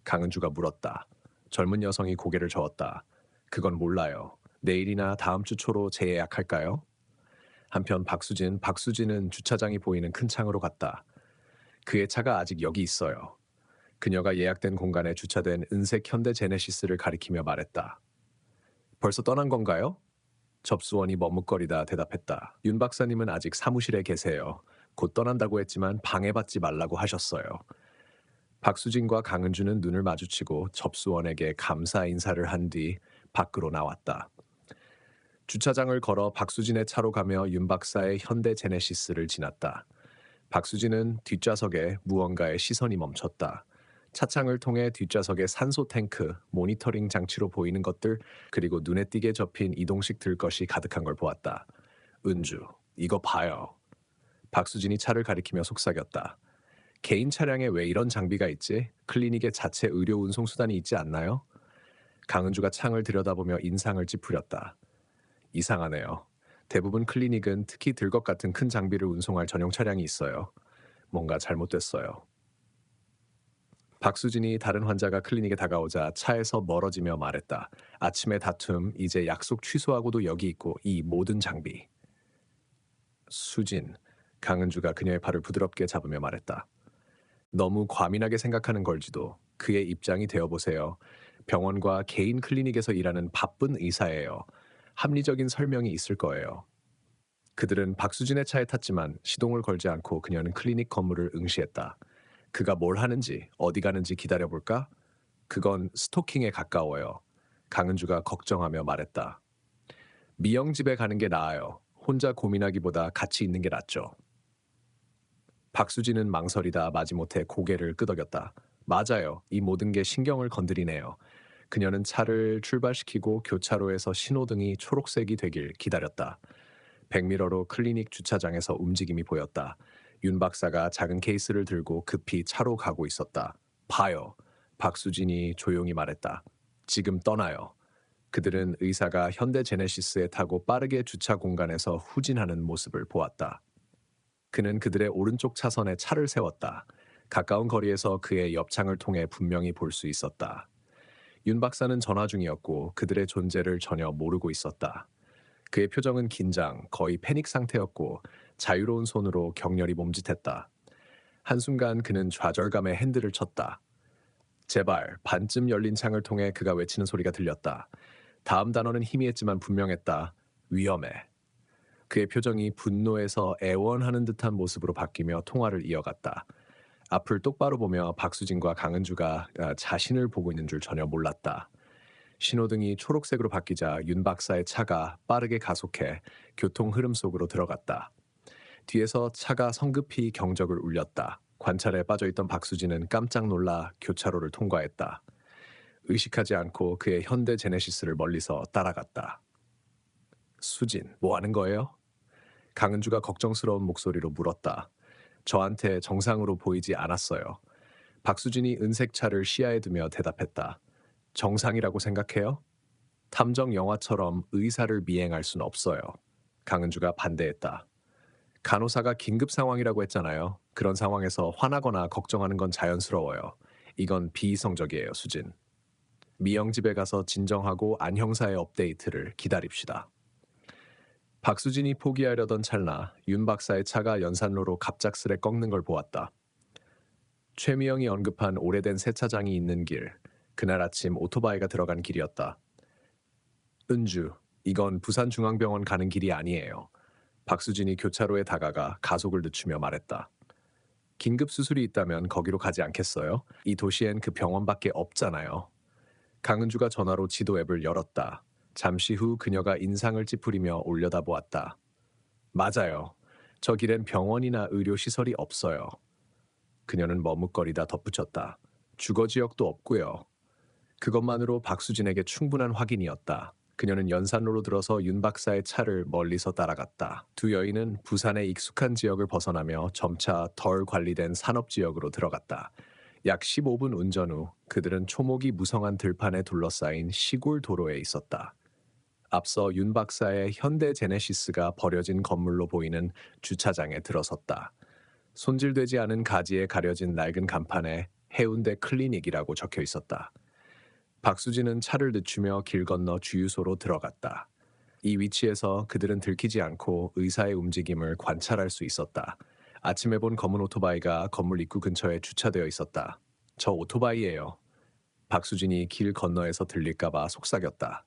강은주가 물었다. 젊은 여성이 고개를 저었다. 그건 몰라요. 내일이나 다음 주 초로 재예약할까요? 한편 박수진은 주차장이 보이는 큰 창으로 갔다. 그의 차가 아직 여기 있어요. 그녀가 예약된 공간에 주차된 은색 현대 제네시스를 가리키며 말했다. 벌써 떠난 건가요? 접수원이 머뭇거리다 대답했다. 윤 박사님은 아직 사무실에 계세요. 곧 떠난다고 했지만 방해받지 말라고 하셨어요. 박수진과 강은주는 눈을 마주치고 접수원에게 감사 인사를 한 뒤 밖으로 나왔다. 주차장을 걸어 박수진의 차로 가며 윤 박사의 현대 제네시스를 지났다. 박수진은 뒷좌석에 무언가에 시선이 멈췄다. 차창을 통해 뒷좌석의 산소 탱크, 모니터링 장치로 보이는 것들, 그리고 눈에 띄게 접힌 이동식 들것이 가득한 걸 보았다. 은주, 이거 봐요. 박수진이 차를 가리키며 속삭였다. 개인 차량에 왜 이런 장비가 있지? 클리닉에 자체 의료 운송 수단이 있지 않나요? 강은주가 창을 들여다보며 인상을 찌푸렸다. 이상하네요. 대부분 클리닉은 특히 들것 같은 큰 장비를 운송할 전용 차량이 있어요. 뭔가 잘못됐어요. 박수진이 다른 환자가 클리닉에 다가오자 차에서 멀어지며 말했다. 아침의 다툼, 이제 약속 취소하고도 여기 있고 이 모든 장비. 수진, 강은주가 그녀의 팔을 부드럽게 잡으며 말했다. 너무 과민하게 생각하는 걸지도. 그의 입장이 되어보세요. 병원과 개인 클리닉에서 일하는 바쁜 의사예요. 합리적인 설명이 있을 거예요. 그들은 박수진의 차에 탔지만 시동을 걸지 않고 그녀는 클리닉 건물을 응시했다. 그가 뭘 하는지, 어디 가는지 기다려볼까? 그건 스토킹에 가까워요. 강은주가 걱정하며 말했다. 미영 집에 가는 게 나아요. 혼자 고민하기보다 같이 있는 게 낫죠. 박수진은 망설이다 마지못해 고개를 끄덕였다. 맞아요. 이 모든 게 신경을 건드리네요. 그녀는 차를 출발시키고 교차로에서 신호등이 초록색이 되길 기다렸다. 백미러로 클리닉 주차장에서 움직임이 보였다. 윤 박사가 작은 케이스를 들고 급히 차로 가고 있었다. 봐요. 박수진이 조용히 말했다. 지금 떠나요. 그들은 의사가 현대 제네시스에 타고 빠르게 주차 공간에서 후진하는 모습을 보았다. 그는 그들의 오른쪽 차선에 차를 세웠다. 가까운 거리에서 그의 옆창을 통해 분명히 볼 수 있었다. 윤 박사는 전화 중이었고 그들의 존재를 전혀 모르고 있었다. 그의 표정은 긴장, 거의 패닉 상태였고 자유로운 손으로 격렬히 몸짓했다. 한순간 그는 좌절감에 핸들을 쳤다. 제발, 반쯤 열린 창을 통해 그가 외치는 소리가 들렸다. 다음 단어는 희미했지만 분명했다. 위험해. 그의 표정이 분노에서 애원하는 듯한 모습으로 바뀌며 통화를 이어갔다. 앞을 똑바로 보며 박수진과 강은주가 자신을 보고 있는 줄 전혀 몰랐다. 신호등이 초록색으로 바뀌자 윤 박사의 차가 빠르게 가속해 교통 흐름 속으로 들어갔다. 뒤에서 차가 성급히 경적을 울렸다. 관찰에 빠져있던 박수진은 깜짝 놀라 교차로를 통과했다. 의식하지 않고 그의 현대 제네시스를 멀리서 따라갔다. 수진, 뭐 하는 거예요? 강은주가 걱정스러운 목소리로 물었다. 저한테 정상으로 보이지 않았어요. 박수진이 은색 차를 시야에 두며 대답했다. 정상이라고 생각해요? 탐정 영화처럼 의사를 미행할 순 없어요. 강은주가 반대했다. 간호사가 긴급 상황이라고 했잖아요. 그런 상황에서 화나거나 걱정하는 건 자연스러워요. 이건 비이성적이에요, 수진. 미영 집에 가서 진정하고 안 형사의 업데이트를 기다립시다. 박수진이 포기하려던 찰나 윤 박사의 차가 연산로로 갑작스레 꺾는 걸 보았다. 최미영이 언급한 오래된 세차장이 있는 길, 그날 아침 오토바이가 들어간 길이었다. 은주, 이건 부산중앙병원 가는 길이 아니에요. 박수진이 교차로에 다가가 가속을 늦추며 말했다. 긴급 수술이 있다면 거기로 가지 않겠어요? 이 도시엔 그 병원밖에 없잖아요. 강은주가 전화로 지도 앱을 열었다. 잠시 후 그녀가 인상을 찌푸리며 올려다보았다. 맞아요. 저 길엔 병원이나 의료시설이 없어요. 그녀는 머뭇거리다 덧붙였다. 주거지역도 없고요. 그것만으로 박수진에게 충분한 확인이었다. 그녀는 연산로로 들어서 윤 박사의 차를 멀리서 따라갔다. 두 여인은 부산의 익숙한 지역을 벗어나며 점차 덜 관리된 산업지역으로 들어갔다. 약 15분 운전 후 그들은 초목이 무성한 들판에 둘러싸인 시골 도로에 있었다. 앞서 윤 박사의 현대 제네시스가 버려진 건물로 보이는 주차장에 들어섰다. 손질되지 않은 가지에 가려진 낡은 간판에 해운대 클리닉이라고 적혀 있었다. 박수진은 차를 늦추며 길 건너 주유소로 들어갔다. 이 위치에서 그들은 들키지 않고 의사의 움직임을 관찰할 수 있었다. 아침에 본 검은 오토바이가 건물 입구 근처에 주차되어 있었다. 저 오토바이예요. 박수진이 길 건너에서 들릴까봐 속삭였다.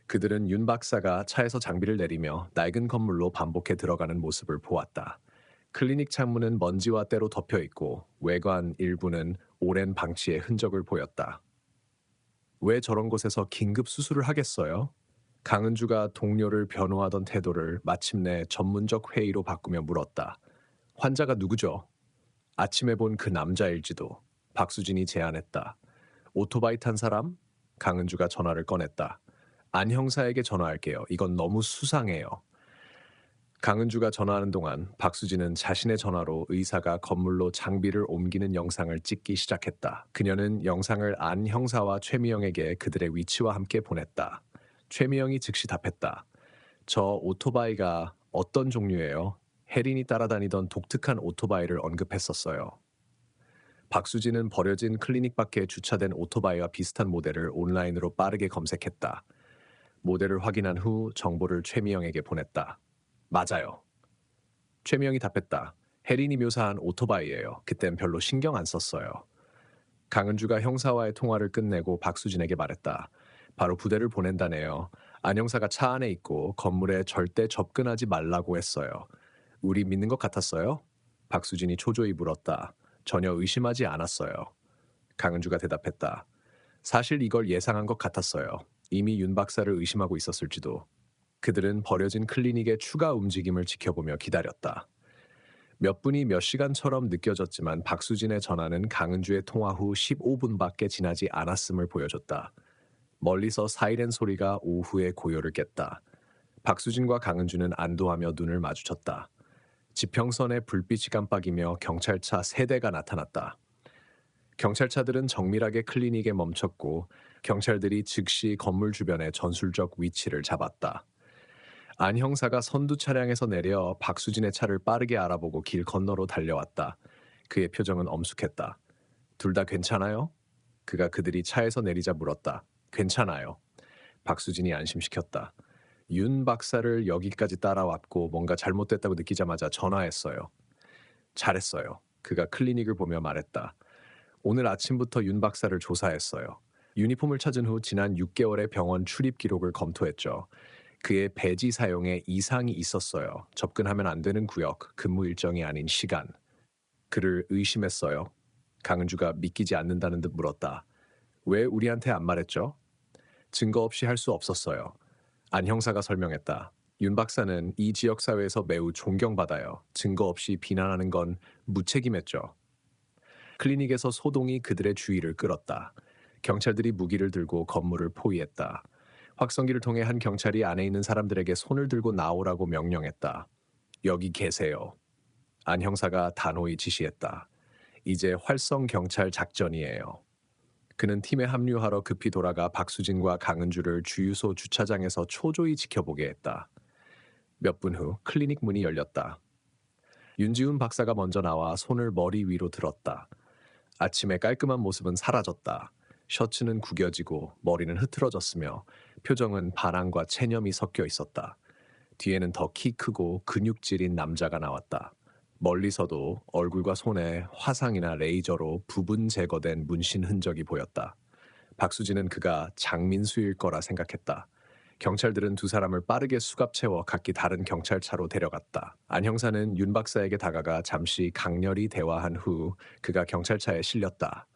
그들은 윤 박사가 차에서 장비를 내리며 낡은 건물로 반복해 들어가는 모습을 보았다. 클리닉 창문은 먼지와 때로 덮여 있고 외관 일부는 오랜 방치의 흔적을 보였다. 왜 저런 곳에서 긴급 수술을 하겠어요? 강은주가 동료를 변호하던 태도를 마침내 전문적 회의로 바꾸며 물었다. 환자가 누구죠? 아침에 본 그 남자일지도. 박수진이 제안했다. 오토바이 탄 사람? 강은주가 전화를 꺼냈다. 안 형사에게 전화할게요. 이건 너무 수상해요. 강은주가 전화하는 동안 박수진은 자신의 전화로 의사가 건물로 장비를 옮기는 영상을 찍기 시작했다. 그녀는 영상을 안 형사와 최미영에게 그들의 위치와 함께 보냈다. 최미영이 즉시 답했다. 저 오토바이가 어떤 종류예요? 혜린이 따라다니던 독특한 오토바이를 언급했었어요. 박수진은 버려진 클리닉 밖에 주차된 오토바이와 비슷한 모델을 온라인으로 빠르게 검색했다. 모델을 확인한 후 정보를 최미영에게 보냈다. 맞아요. 최미영이 답했다. 혜린이 묘사한 오토바이예요. 그땐 별로 신경 안 썼어요. 강은주가 형사와의 통화를 끝내고 박수진에게 말했다. 바로 부대를 보낸다네요. 안 형사가 차 안에 있고 건물에 절대 접근하지 말라고 했어요. 우리 믿는 것 같았어요? 박수진이 초조히 물었다. 전혀 의심하지 않았어요. 강은주가 대답했다. 사실 이걸 예상한 것 같았어요. 이미 윤 박사를 의심하고 있었을지도. 그들은 버려진 클리닉의 추가 움직임을 지켜보며 기다렸다. 몇 분이 몇 시간처럼 느껴졌지만 박수진의 전화는 강은주의 통화 후 15분밖에 지나지 않았음을 보여줬다. 멀리서 사이렌 소리가 오후의 고요를 깼다. 박수진과 강은주는 안도하며 눈을 마주쳤다. 지평선에 불빛이 깜빡이며 경찰차 3대가 나타났다. 경찰차들은 정밀하게 클리닉에 멈췄고 경찰들이 즉시 건물 주변에 전술적 위치를 잡았다. 안 형사가 선두 차량에서 내려 박수진의 차를 빠르게 알아보고 길 건너로 달려왔다. 그의 표정은 엄숙했다. 둘 다 괜찮아요? 그가 그들이 차에서 내리자 물었다. 괜찮아요. 박수진이 안심시켰다. 윤 박사를 여기까지 따라왔고 뭔가 잘못됐다고 느끼자마자 전화했어요. 잘했어요. 그가 클리닉을 보며 말했다. 오늘 아침부터 윤 박사를 조사했어요. 유니폼을 찾은 후 지난 6개월의 병원 출입 기록을 검토했죠. 그의 배지 사용에 이상이 있었어요. 접근하면 안 되는 구역, 근무 일정이 아닌 시간. 그를 의심했어요. 강은주가 믿기지 않는다는 듯 물었다. 왜 우리한테 안 말했죠? 증거 없이 할 수 없었어요. 안 형사가 설명했다. 윤 박사는 이 지역 사회에서 매우 존경받아요. 증거 없이 비난하는 건 무책임했죠. 클리닉에서 소동이 그들의 주의를 끌었다. 경찰들이 무기를 들고 건물을 포위했다. 확성기를 통해 한 경찰이 안에 있는 사람들에게 손을 들고 나오라고 명령했다. 여기 계세요. 안 형사가 단호히 지시했다. 이제 활성 경찰 작전이에요. 그는 팀에 합류하러 급히 돌아가 박수진과 강은주를 주유소 주차장에서 초조히 지켜보게 했다. 몇 분 후 클리닉 문이 열렸다. 윤지훈 박사가 먼저 나와 손을 머리 위로 들었다. 아침의 깔끔한 모습은 사라졌다. 셔츠는 구겨지고 머리는 흐트러졌으며 표정은 반항과 체념이 섞여 있었다. 뒤에는 더 키 크고 근육질인 남자가 나왔다. 멀리서도 얼굴과 손에 화상이나 레이저로 부분 제거된 문신 흔적이 보였다. 박수진은 그가 장민수일 거라 생각했다. 경찰들은 두 사람을 빠르게 수갑 채워 각기 다른 경찰차로 데려갔다. 안 형사는 윤 박사에게 다가가 잠시 강렬히 대화한 후 그가 경찰차에 실렸다.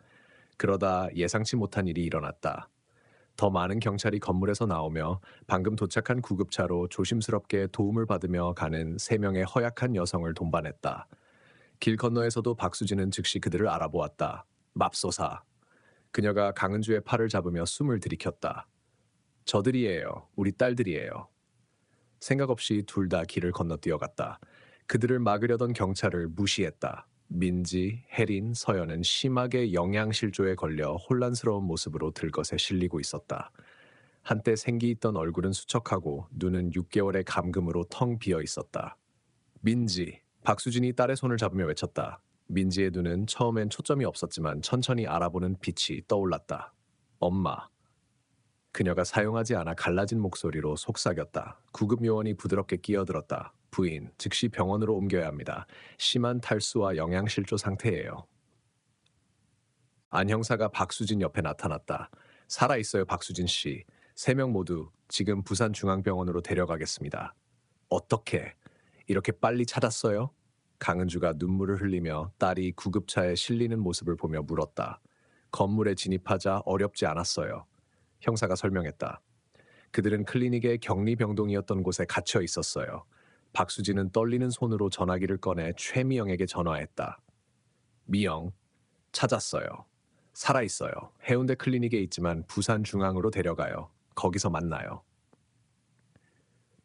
그러다 예상치 못한 일이 일어났다. 더 많은 경찰이 건물에서 나오며 방금 도착한 구급차로 조심스럽게 도움을 받으며 가는 3명의 허약한 여성을 동반했다. 길 건너에서도 박수진은 즉시 그들을 알아보았다. 맙소사. 그녀가 강은주의 팔을 잡으며 숨을 들이켰다. 저들이에요. 우리 딸들이에요. 생각 없이 둘 다 길을 건너 뛰어갔다. 그들을 막으려던 경찰을 무시했다. 민지, 혜린, 서연은 심하게 영양실조에 걸려 혼란스러운 모습으로 들것에 실리고 있었다. 한때 생기 있던 얼굴은 수척하고 눈은 6개월의 감금으로 텅 비어 있었다. 민지, 박수진이 딸의 손을 잡으며 외쳤다. 민지의 눈은 처음엔 초점이 없었지만 천천히 알아보는 빛이 떠올랐다. 엄마. 그녀가 사용하지 않아 갈라진 목소리로 속삭였다. 구급요원이 부드럽게 끼어들었다. 부인, 즉시 병원으로 옮겨야 합니다. 심한 탈수와 영양실조 상태예요. 안 형사가 박수진 옆에 나타났다. 살아있어요, 박수진 씨. 3명 모두 지금 부산중앙병원으로 데려가겠습니다. 어떻게? 이렇게 빨리 찾았어요? 강은주가 눈물을 흘리며 딸이 구급차에 실리는 모습을 보며 물었다. 건물에 진입하자 어렵지 않았어요. 형사가 설명했다. 그들은 클리닉의 격리병동이었던 곳에 갇혀 있었어요. 박수진은 떨리는 손으로 전화기를 꺼내 최미영에게 전화했다. 미영, 찾았어요. 살아있어요. 해운대 클리닉에 있지만 부산중앙으로 데려가요. 거기서 만나요.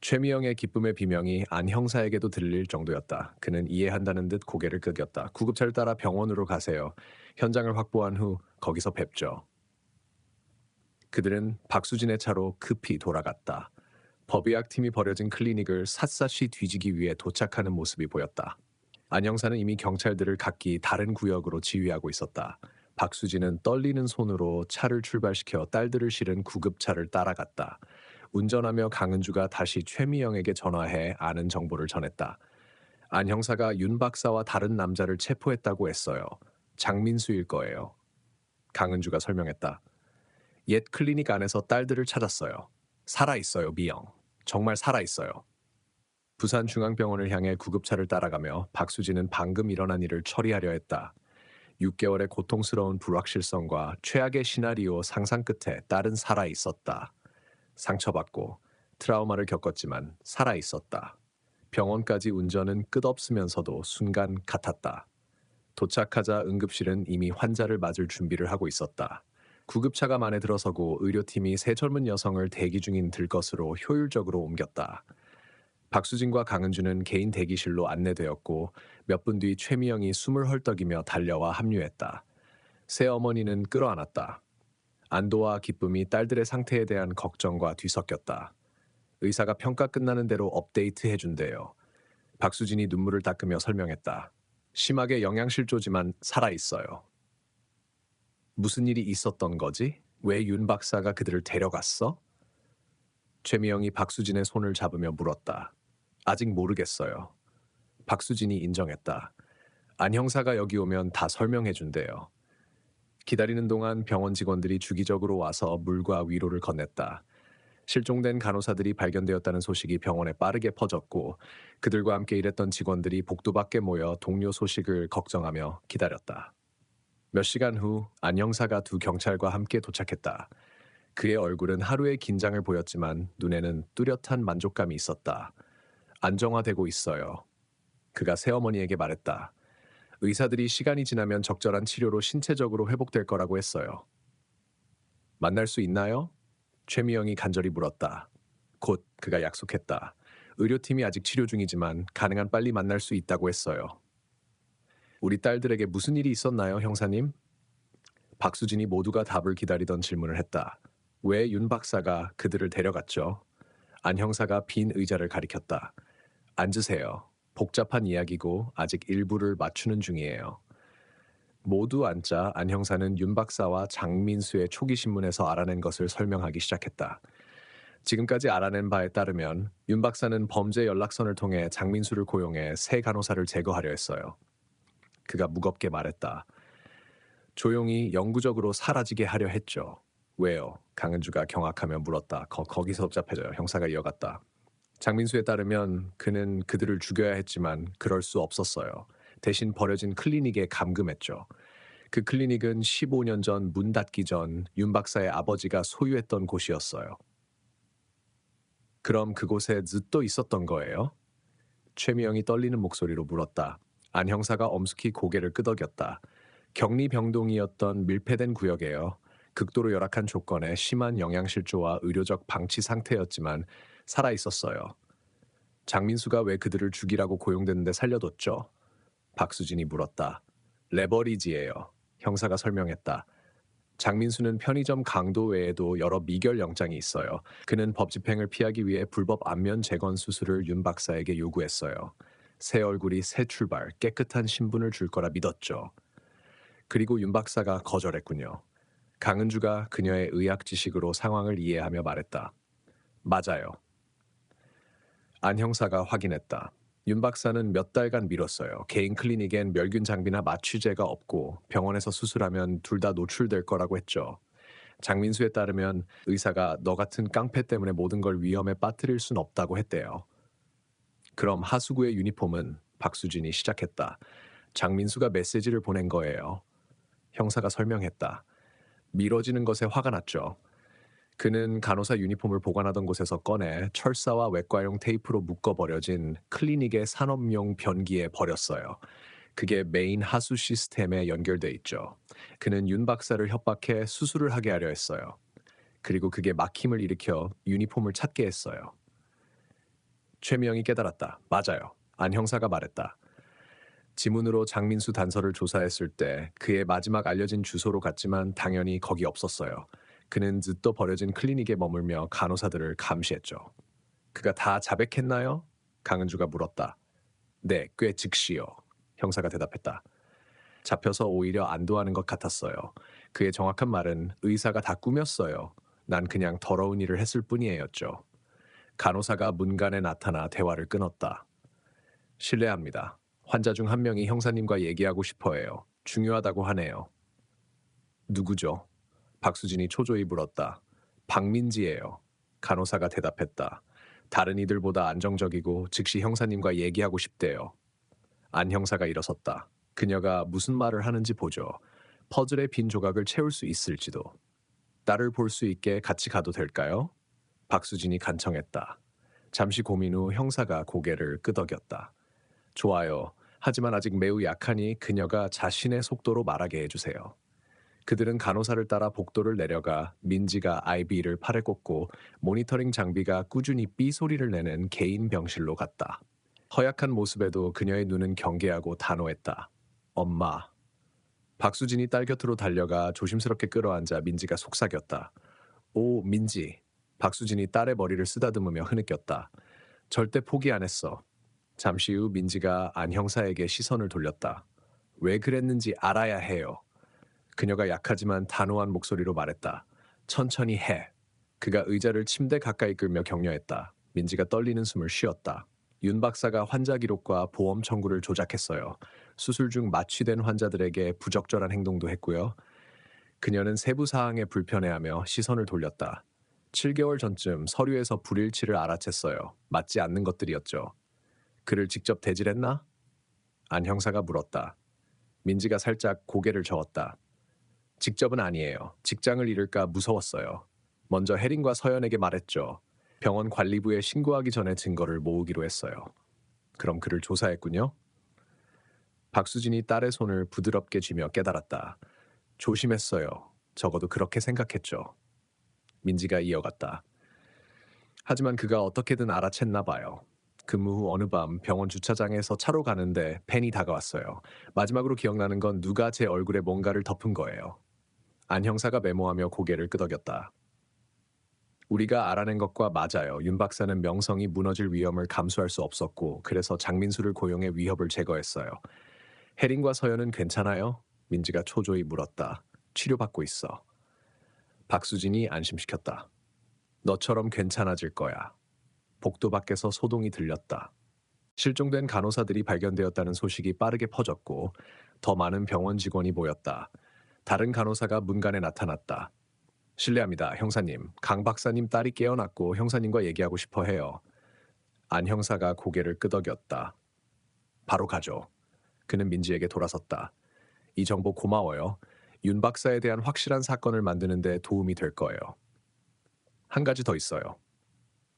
최미영의 기쁨의 비명이 안 형사에게도 들릴 정도였다. 그는 이해한다는 듯 고개를 끄겼다. 구급차를 따라 병원으로 가세요. 현장을 확보한 후 거기서 뵙죠. 그들은 박수진의 차로 급히 돌아갔다. 법의학팀이 버려진 클리닉을 샅샅이 뒤지기 위해 도착하는 모습이 보였다. 안 형사는 이미 경찰들을 각기 다른 구역으로 지휘하고 있었다. 박수진은 떨리는 손으로 차를 출발시켜 딸들을 실은 구급차를 따라갔다. 운전하며 강은주가 다시 최미영에게 전화해 아는 정보를 전했다. 안 형사가 윤 박사와 다른 남자를 체포했다고 했어요. 장민수일 거예요. 강은주가 설명했다. 옛 클리닉 안에서 딸들을 찾았어요. 살아있어요, 미영. 정말 살아있어요. 부산중앙병원을 향해 구급차를 따라가며 박수진은 방금 일어난 일을 처리하려 했다. 6개월의 고통스러운 불확실성과 최악의 시나리오 상상 끝에 딸은 살아있었다. 상처받고 트라우마를 겪었지만 살아있었다. 병원까지 운전은 끝없으면서도 순간 같았다. 도착하자 응급실은 이미 환자를 맞을 준비를 하고 있었다. 구급차가 만에 들어서고 의료팀이 세 젊은 여성을 대기 중인 들것으로 효율적으로 옮겼다. 박수진과 강은주는 개인 대기실로 안내되었고 몇 분 뒤 최미영이 숨을 헐떡이며 달려와 합류했다. 새 어머니는 끌어안았다. 안도와 기쁨이 딸들의 상태에 대한 걱정과 뒤섞였다. 의사가 평가 끝나는 대로 업데이트 해준대요. 박수진이 눈물을 닦으며 설명했다. 심하게 영양실조지만 살아있어요. 무슨 일이 있었던 거지? 왜 윤 박사가 그들을 데려갔어? 최미영이 박수진의 손을 잡으며 물었다. 아직 모르겠어요. 박수진이 인정했다. 안 형사가 여기 오면 다 설명해 준대요. 기다리는 동안 병원 직원들이 주기적으로 와서 물과 위로를 건넸다. 실종된 간호사들이 발견되었다는 소식이 병원에 빠르게 퍼졌고 그들과 함께 일했던 직원들이 복도 밖에 모여 동료 소식을 걱정하며 기다렸다. 몇 시간 후 안 형사가 두 경찰과 함께 도착했다. 그의 얼굴은 하루의 긴장을 보였지만 눈에는 뚜렷한 만족감이 있었다. 안정화되고 있어요. 그가 새어머니에게 말했다. 의사들이 시간이 지나면 적절한 치료로 신체적으로 회복될 거라고 했어요. 만날 수 있나요? 최미영이 간절히 물었다. 곧 그가 약속했다. 의료팀이 아직 치료 중이지만 가능한 빨리 만날 수 있다고 했어요. 우리 딸들에게 무슨 일이 있었나요, 형사님? 박수진이 모두가 답을 기다리던 질문을 했다. 왜 윤 박사가 그들을 데려갔죠? 안 형사가 빈 의자를 가리켰다. 앉으세요. 복잡한 이야기고 아직 일부를 맞추는 중이에요. 모두 앉자 안 형사는 윤 박사와 장민수의 초기 신문에서 알아낸 것을 설명하기 시작했다. 지금까지 알아낸 바에 따르면 윤 박사는 범죄 연락선을 통해 장민수를 고용해 새 간호사를 제거하려 했어요. 그가 무겁게 말했다. 조용히 영구적으로 사라지게 하려 했죠. 왜요? 강은주가 경악하며 물었다. 거기서 복잡해져요. 형사가 이어갔다. 장민수에 따르면 그는 그들을 죽여야 했지만 그럴 수 없었어요. 대신 버려진 클리닉에 감금했죠. 그 클리닉은 15년 전 문 닫기 전 윤 박사의 아버지가 소유했던 곳이었어요. 그럼 그곳에 즈또 있었던 거예요? 최미영이 떨리는 목소리로 물었다. 안 형사가 엄숙히 고개를 끄덕였다. 격리병동이었던 밀폐된 구역에요. 극도로 열악한 조건에 심한 영양실조와 의료적 방치 상태였지만 살아있었어요. 장민수가 왜 그들을 죽이라고 고용됐는데 살려뒀죠? 박수진이 물었다. 레버리지예요. 형사가 설명했다. 장민수는 편의점 강도 외에도 여러 미결 영장이 있어요. 그는 법 집행을 피하기 위해 불법 안면 재건 수술을 윤 박사에게 요구했어요. 새 얼굴이 새 출발, 깨끗한 신분을 줄 거라 믿었죠. 그리고 윤 박사가 거절했군요. 강은주가 그녀의 의학 지식으로 상황을 이해하며 말했다. 맞아요. 안 형사가 확인했다. 윤 박사는 몇 달간 미뤘어요. 개인 클리닉엔 멸균 장비나 마취제가 없고 병원에서 수술하면 둘 다 노출될 거라고 했죠. 장민수에 따르면 의사가 너 같은 깡패 때문에 모든 걸 위험에 빠뜨릴 순 없다고 했대요. 그럼 하수구의 유니폼은 박수진이 시작했다. 장민수가 메시지를 보낸 거예요. 형사가 설명했다. 미뤄지는 것에 화가 났죠. 그는 간호사 유니폼을 보관하던 곳에서 꺼내 철사와 외과용 테이프로 묶어버려진 클리닉의 산업용 변기에 버렸어요. 그게 메인 하수 시스템에 연결돼 있죠. 그는 윤 박사를 협박해 수술을 하게 하려 했어요. 그리고 그게 막힘을 일으켜 유니폼을 찾게 했어요. 최미영이 깨달았다. 맞아요. 안 형사가 말했다. 지문으로 장민수 단서를 조사했을 때 그의 마지막 알려진 주소로 갔지만 당연히 거기 없었어요. 그는 즈또 버려진 클리닉에 머물며 간호사들을 감시했죠. 그가 다 자백했나요? 강은주가 물었다. 네, 꽤 즉시요. 형사가 대답했다. 잡혀서 오히려 안도하는 것 같았어요. 그의 정확한 말은 의사가 다 꾸몄어요. 난 그냥 더러운 일을 했을 뿐이에요죠. 간호사가 문간에 나타나 대화를 끊었다. 실례합니다. 환자 중 한 명이 형사님과 얘기하고 싶어 해요. 중요하다고 하네요. 누구죠? 박수진이 초조히 물었다. 박민지예요. 간호사가 대답했다. 다른 이들보다 안정적이고 즉시 형사님과 얘기하고 싶대요. 안 형사가 일어섰다. 그녀가 무슨 말을 하는지 보죠. 퍼즐의 빈 조각을 채울 수 있을지도. 딸을 볼 수 있게 같이 가도 될까요? 박수진이 간청했다. 잠시 고민 후 형사가 고개를 끄덕였다. 좋아요. 하지만 아직 매우 약하니 그녀가 자신의 속도로 말하게 해주세요. 그들은 간호사를 따라 복도를 내려가 민지가 IV를 팔에 꽂고 모니터링 장비가 꾸준히 삐 소리를 내는 개인 병실로 갔다. 허약한 모습에도 그녀의 눈은 경계하고 단호했다. 엄마. 박수진이 딸 곁으로 달려가 조심스럽게 끌어안자 민지가 속삭였다. 오, 민지. 박수진이 딸의 머리를 쓰다듬으며 흐느꼈다. 절대 포기 안 했어. 잠시 후 민지가 안 형사에게 시선을 돌렸다. 왜 그랬는지 알아야 해요. 그녀가 약하지만 단호한 목소리로 말했다. 천천히 해. 그가 의자를 침대 가까이 끌며 격려했다. 민지가 떨리는 숨을 쉬었다. 윤 박사가 환자 기록과 보험 청구를 조작했어요. 수술 중 마취된 환자들에게 부적절한 행동도 했고요. 그녀는 세부 사항에 불편해하며 시선을 돌렸다. 7개월 전쯤 서류에서 불일치를 알아챘어요. 맞지 않는 것들이었죠. 그를 직접 대질했나? 안 형사가 물었다. 민지가 살짝 고개를 저었다. 직접은 아니에요. 직장을 잃을까 무서웠어요. 먼저 혜린과 서연에게 말했죠. 병원 관리부에 신고하기 전에 증거를 모으기로 했어요. 그럼 그를 조사했군요. 박수진이 딸의 손을 부드럽게 쥐며 깨달았다. 조심했어요. 적어도 그렇게 생각했죠. 민지가 이어갔다. 하지만 그가 어떻게든 알아챘나 봐요. 근무 후 어느 밤 병원 주차장에서 차로 가는데 팬이 다가왔어요. 마지막으로 기억나는 건 누가 제 얼굴에 뭔가를 덮은 거예요. 안 형사가 메모하며 고개를 끄덕였다. 우리가 알아낸 것과 맞아요. 윤 박사는 명성이 무너질 위험을 감수할 수 없었고 그래서 장민수를 고용해 위협을 제거했어요. 혜린과 서연은 괜찮아요? 민지가 초조히 물었다. 치료받고 있어. 박수진이 안심시켰다. 너처럼 괜찮아질 거야. 복도 밖에서 소동이 들렸다. 실종된 간호사들이 발견되었다는 소식이 빠르게 퍼졌고 더 많은 병원 직원이 모였다. 다른 간호사가 문간에 나타났다. 실례합니다, 형사님. 강 박사님 딸이 깨어났고 형사님과 얘기하고 싶어 해요. 안 형사가 고개를 끄덕였다. 바로 가죠. 그는 민지에게 돌아섰다. 이 정보 고마워요. 윤 박사에 대한 확실한 사건을 만드는 데 도움이 될 거예요. 한 가지 더 있어요.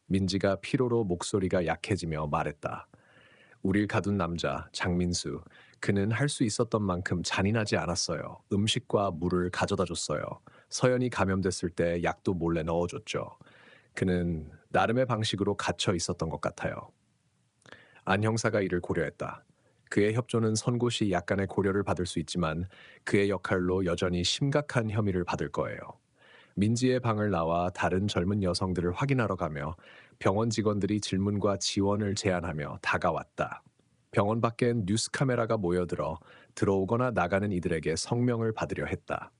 민지가 피로로 목소리가 약해지며 말했다. 우릴 가둔 남자 장민수. 그는 할 수 있었던 만큼 잔인하지 않았어요. 음식과 물을 가져다 줬어요. 서연이 감염됐을 때 약도 몰래 넣어줬죠. 그는 나름의 방식으로 갇혀 있었던 것 같아요. 안 형사가 이를 고려했다. 그의 협조는 선고 시 약간의 고려를 받을 수 있지만 그의 역할로 여전히 심각한 혐의를 받을 거예요. 민지의 방을 나와 다른 젊은 여성들을 확인하러 가며 병원 직원들이 질문과 지원을 제안하며 다가왔다. 병원 밖엔 뉴스 카메라가 모여들어 들어오거나 나가는 이들에게 성명을 받으려 했다.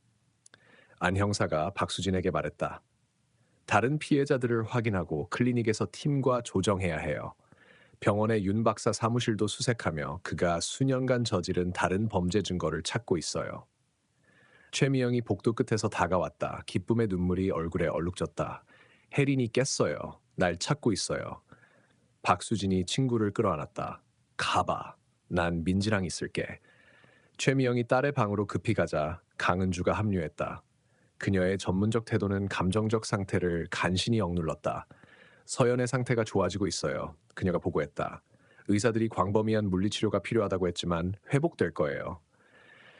안 형사가 박수진에게 말했다. 다른 피해자들을 확인하고 클리닉에서 팀과 조정해야 해요. 병원의 윤 박사 사무실도 수색하며 그가 수년간 저지른 다른 범죄 증거를 찾고 있어요. 최미영이 복도 끝에서 다가왔다. 기쁨의 눈물이 얼굴에 얼룩졌다. 혜린이 깼어요. 날 찾고 있어요. 박수진이 친구를 끌어안았다. 가봐. 난 민지랑 있을게. 최미영이 딸의 방으로 급히 가자 강은주가 합류했다. 그녀의 전문적 태도는 감정적 상태를 간신히 억눌렀다. 서연의 상태가 좋아지고 있어요. 그녀가 보고했다. 의사들이 광범위한 물리치료가 필요하다고 했지만 회복될 거예요.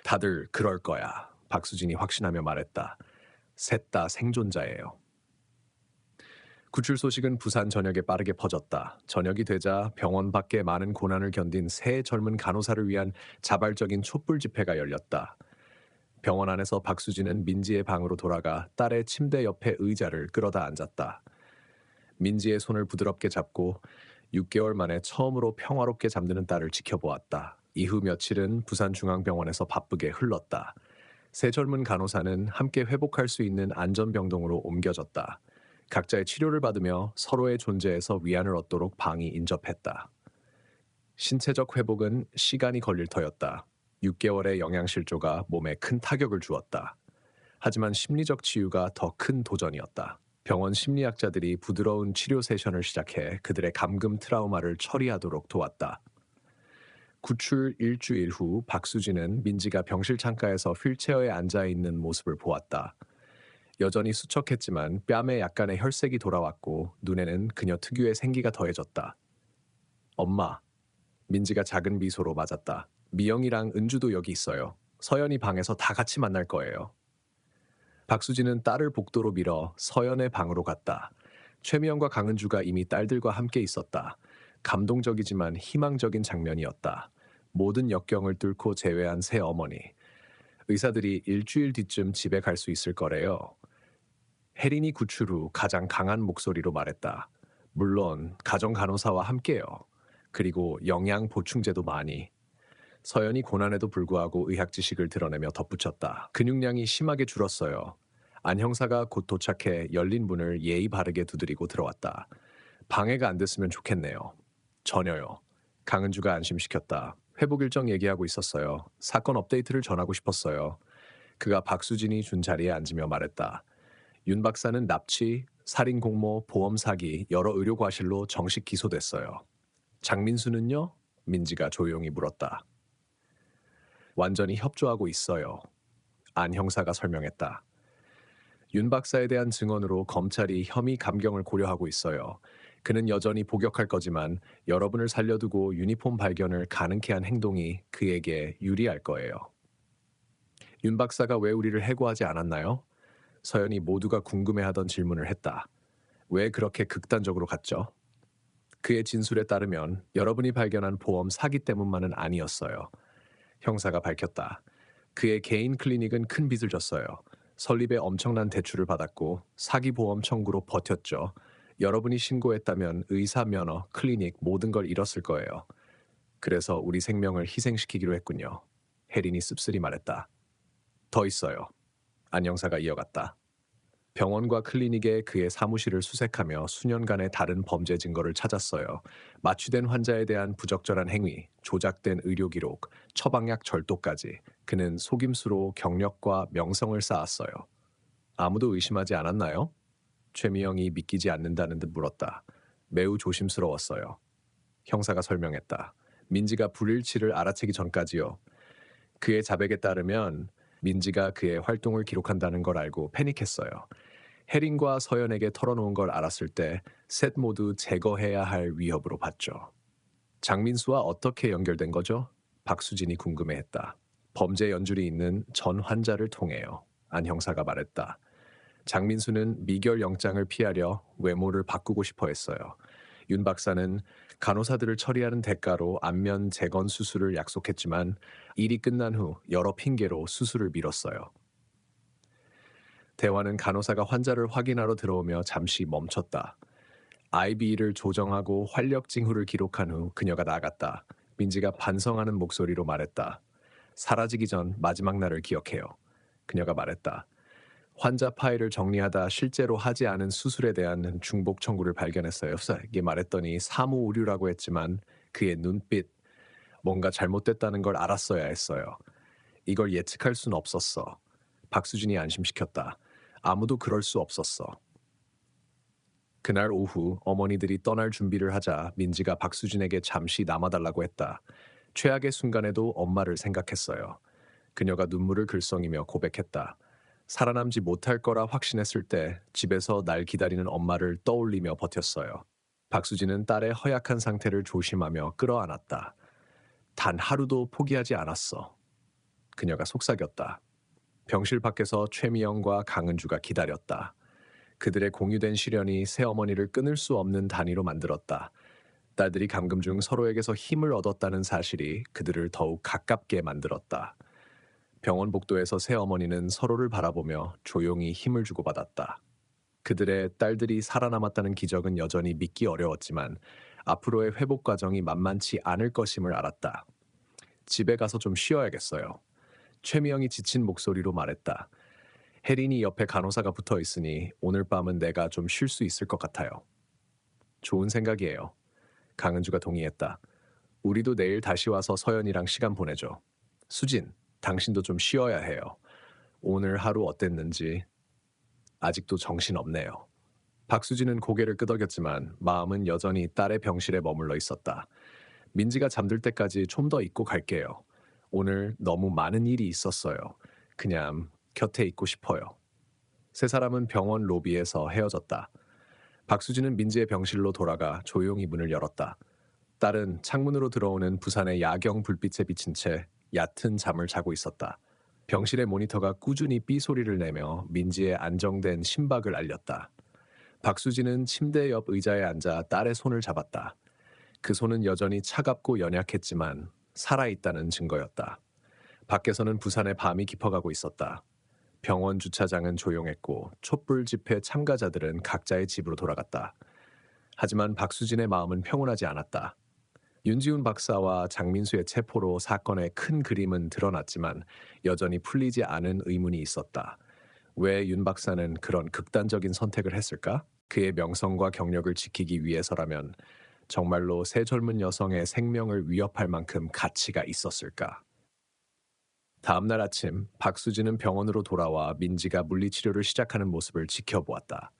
다들 그럴 거야. 박수진이 확신하며 말했다. 셋 다 생존자예요. 구출 소식은 부산 전역에 빠르게 퍼졌다. 저녁이 되자 병원 밖에 많은 고난을 견딘 새 젊은 간호사를 위한 자발적인 촛불 집회가 열렸다. 병원 안에서 박수진은 민지의 방으로 돌아가 딸의 침대 옆에 의자를 끌어다 앉았다. 민지의 손을 부드럽게 잡고 6개월 만에 처음으로 평화롭게 잠드는 딸을 지켜보았다. 이후 며칠은 부산중앙병원에서 바쁘게 흘렀다. 새 젊은 간호사는 함께 회복할 수 있는 안전병동으로 옮겨졌다. 각자의 치료를 받으며 서로의 존재에서 위안을 얻도록 방이 인접했다. 신체적 회복은 시간이 걸릴 터였다. 6개월의 영양실조가 몸에 큰 타격을 주었다. 하지만 심리적 치유가 더 큰 도전이었다. 병원 심리학자들이 부드러운 치료 세션을 시작해 그들의 감금 트라우마를 처리하도록 도왔다. 구출 일주일 후 박수진은 민지가 병실 창가에서 휠체어에 앉아있는 모습을 보았다. 여전히 수척했지만 뺨에 약간의 혈색이 돌아왔고 눈에는 그녀 특유의 생기가 더해졌다. 엄마. 민지가 작은 미소로 맞았다. 미영이랑 은주도 여기 있어요. 서연이 방에서 다 같이 만날 거예요. 박수진은 딸을 복도로 밀어 서연의 방으로 갔다. 최미영과 강은주가 이미 딸들과 함께 있었다. 감동적이지만 희망적인 장면이었다. 모든 역경을 뚫고 재회한 새 어머니. 의사들이 일주일 뒤쯤 집에 갈 수 있을 거래요. 혜린이 구출 후 가장 강한 목소리로 말했다. 물론 가정 간호사와 함께요. 그리고 영양 보충제도 많이. 서연이 고난에도 불구하고 의학 지식을 드러내며 덧붙였다. 근육량이 심하게 줄었어요. 안 형사가 곧 도착해 열린 문을 예의 바르게 두드리고 들어왔다. 방해가 안 됐으면 좋겠네요. 전혀요. 강은주가 안심시켰다. 회복 일정 얘기하고 있었어요. 사건 업데이트를 전하고 싶었어요. 그가 박수진이 준 자리에 앉으며 말했다. 윤 박사는 납치, 살인 공모, 보험 사기, 여러 의료 과실로 정식 기소됐어요. 장민수는요? 민지가 조용히 물었다. 완전히 협조하고 있어요. 안 형사가 설명했다. 윤 박사에 대한 증언으로 검찰이 혐의 감경을 고려하고 있어요. 그는 여전히 복역할 거지만 여러분을 살려두고 유니폼 발견을 가능케 한 행동이 그에게 유리할 거예요. 윤 박사가 왜 우리를 해고하지 않았나요? 서연이 모두가 궁금해하던 질문을 했다. 왜 그렇게 극단적으로 갔죠? 그의 진술에 따르면 여러분이 발견한 보험 사기 때문만은 아니었어요. 형사가 밝혔다. 그의 개인 클리닉은 큰 빚을 졌어요. 설립에 엄청난 대출을 받았고 사기 보험 청구로 버텼죠. 여러분이 신고했다면 의사 면허, 클리닉 모든 걸 잃었을 거예요. 그래서 우리 생명을 희생시키기로 했군요. 혜린이 씁쓸히 말했다. 더 있어요. 안 형사가 이어갔다. 병원과 클리닉에 그의 사무실을 수색하며 수년간의 다른 범죄 증거를 찾았어요. 마취된 환자에 대한 부적절한 행위, 조작된 의료 기록, 처방약 절도까지 그는 속임수로 경력과 명성을 쌓았어요. 아무도 의심하지 않았나요? 최미영이 믿기지 않는다는 듯 물었다. 매우 조심스러웠어요. 형사가 설명했다. 민지가 불일치를 알아채기 전까지요. 그의 자백에 따르면 민지가 그의 활동을 기록한다는 걸 알고 패닉했어요. 혜린과 서연에게 털어놓은 걸 알았을 때 셋 모두 제거해야 할 위협으로 봤죠. 장민수와 어떻게 연결된 거죠? 박수진이 궁금해했다. 범죄 연줄이 있는 전 환자를 통해요. 안 형사가 말했다. 장민수는 미결 영장을 피하려 외모를 바꾸고 싶어 했어요. 윤 박사는 간호사들을 처리하는 대가로 안면 재건 수술을 약속했지만 일이 끝난 후 여러 핑계로 수술을 미뤘어요. 대화는 간호사가 환자를 확인하러 들어오며 잠시 멈췄다. IB를 조정하고 활력 징후를 기록한 후 그녀가 나갔다. 민지가 반성하는 목소리로 말했다. 사라지기 전 마지막 날을 기억해요. 그녀가 말했다. 환자 파일을 정리하다 실제로 하지 않은 수술에 대한 중복 청구를 발견했어요. 이게 말했더니 사무 오류라고 했지만 그의 눈빛, 뭔가 잘못됐다는 걸 알았어야 했어요. 이걸 예측할 순 없었어. 박수진이 안심시켰다. 아무도 그럴 수 없었어. 그날 오후 어머니들이 떠날 준비를 하자 민지가 박수진에게 잠시 남아달라고 했다. 최악의 순간에도 엄마를 생각했어요. 그녀가 눈물을 글썽이며 고백했다. 살아남지 못할 거라 확신했을 때 집에서 날 기다리는 엄마를 떠올리며 버텼어요. 박수진은 딸의 허약한 상태를 조심하며 끌어안았다. 단 하루도 포기하지 않았어. 그녀가 속삭였다. 병실 밖에서 최미영과 강은주가 기다렸다. 그들의 공유된 시련이 새어머니를 끊을 수 없는 단위로 만들었다. 딸들이 감금 중 서로에게서 힘을 얻었다는 사실이 그들을 더욱 가깝게 만들었다. 병원 복도에서 새어머니는 서로를 바라보며 조용히 힘을 주고받았다. 그들의 딸들이 살아남았다는 기적은 여전히 믿기 어려웠지만 앞으로의 회복 과정이 만만치 않을 것임을 알았다. 집에 가서 좀 쉬어야겠어요. 최미영이 지친 목소리로 말했다. 혜린이 옆에 간호사가 붙어 있으니 오늘 밤은 내가 좀 쉴 수 있을 것 같아요. 좋은 생각이에요. 강은주가 동의했다. 우리도 내일 다시 와서 서연이랑 시간 보내죠. 수진, 당신도 좀 쉬어야 해요. 오늘 하루 어땠는지 아직도 정신없네요. 박수진은 고개를 끄덕였지만 마음은 여전히 딸의 병실에 머물러 있었다. 민지가 잠들 때까지 좀 더 있고 갈게요. 오늘 너무 많은 일이 있었어요. 그냥 곁에 있고 싶어요. 세 사람은 병원 로비에서 헤어졌다. 박수진은 민지의 병실로 돌아가 조용히 문을 열었다. 딸은 창문으로 들어오는 부산의 야경 불빛에 비친 채 얕은 잠을 자고 있었다. 병실의 모니터가 꾸준히 삐 소리를 내며 민지의 안정된 심박을 알렸다. 박수진은 침대 옆 의자에 앉아 딸의 손을 잡았다. 그 손은 여전히 차갑고 연약했지만 살아있다는 증거였다. 밖에서는 부산의 밤이 깊어가고 있었다. 병원 주차장은 조용했고 촛불 집회 참가자들은 각자의 집으로 돌아갔다. 하지만 박수진의 마음은 평온하지 않았다. 윤지훈 박사와 장민수의 체포로 사건의 큰 그림은 드러났지만 여전히 풀리지 않은 의문이 있었다. 왜 윤 박사는 그런 극단적인 선택을 했을까? 그의 명성과 경력을 지키기 위해서라면 정말로 세 젊은 여성의 생명을 위협할 만큼 가치가 있었을까? 다음 날 아침 박수진은 병원으로 돌아와 민지가 물리치료를 시작하는 모습을 지켜보았다.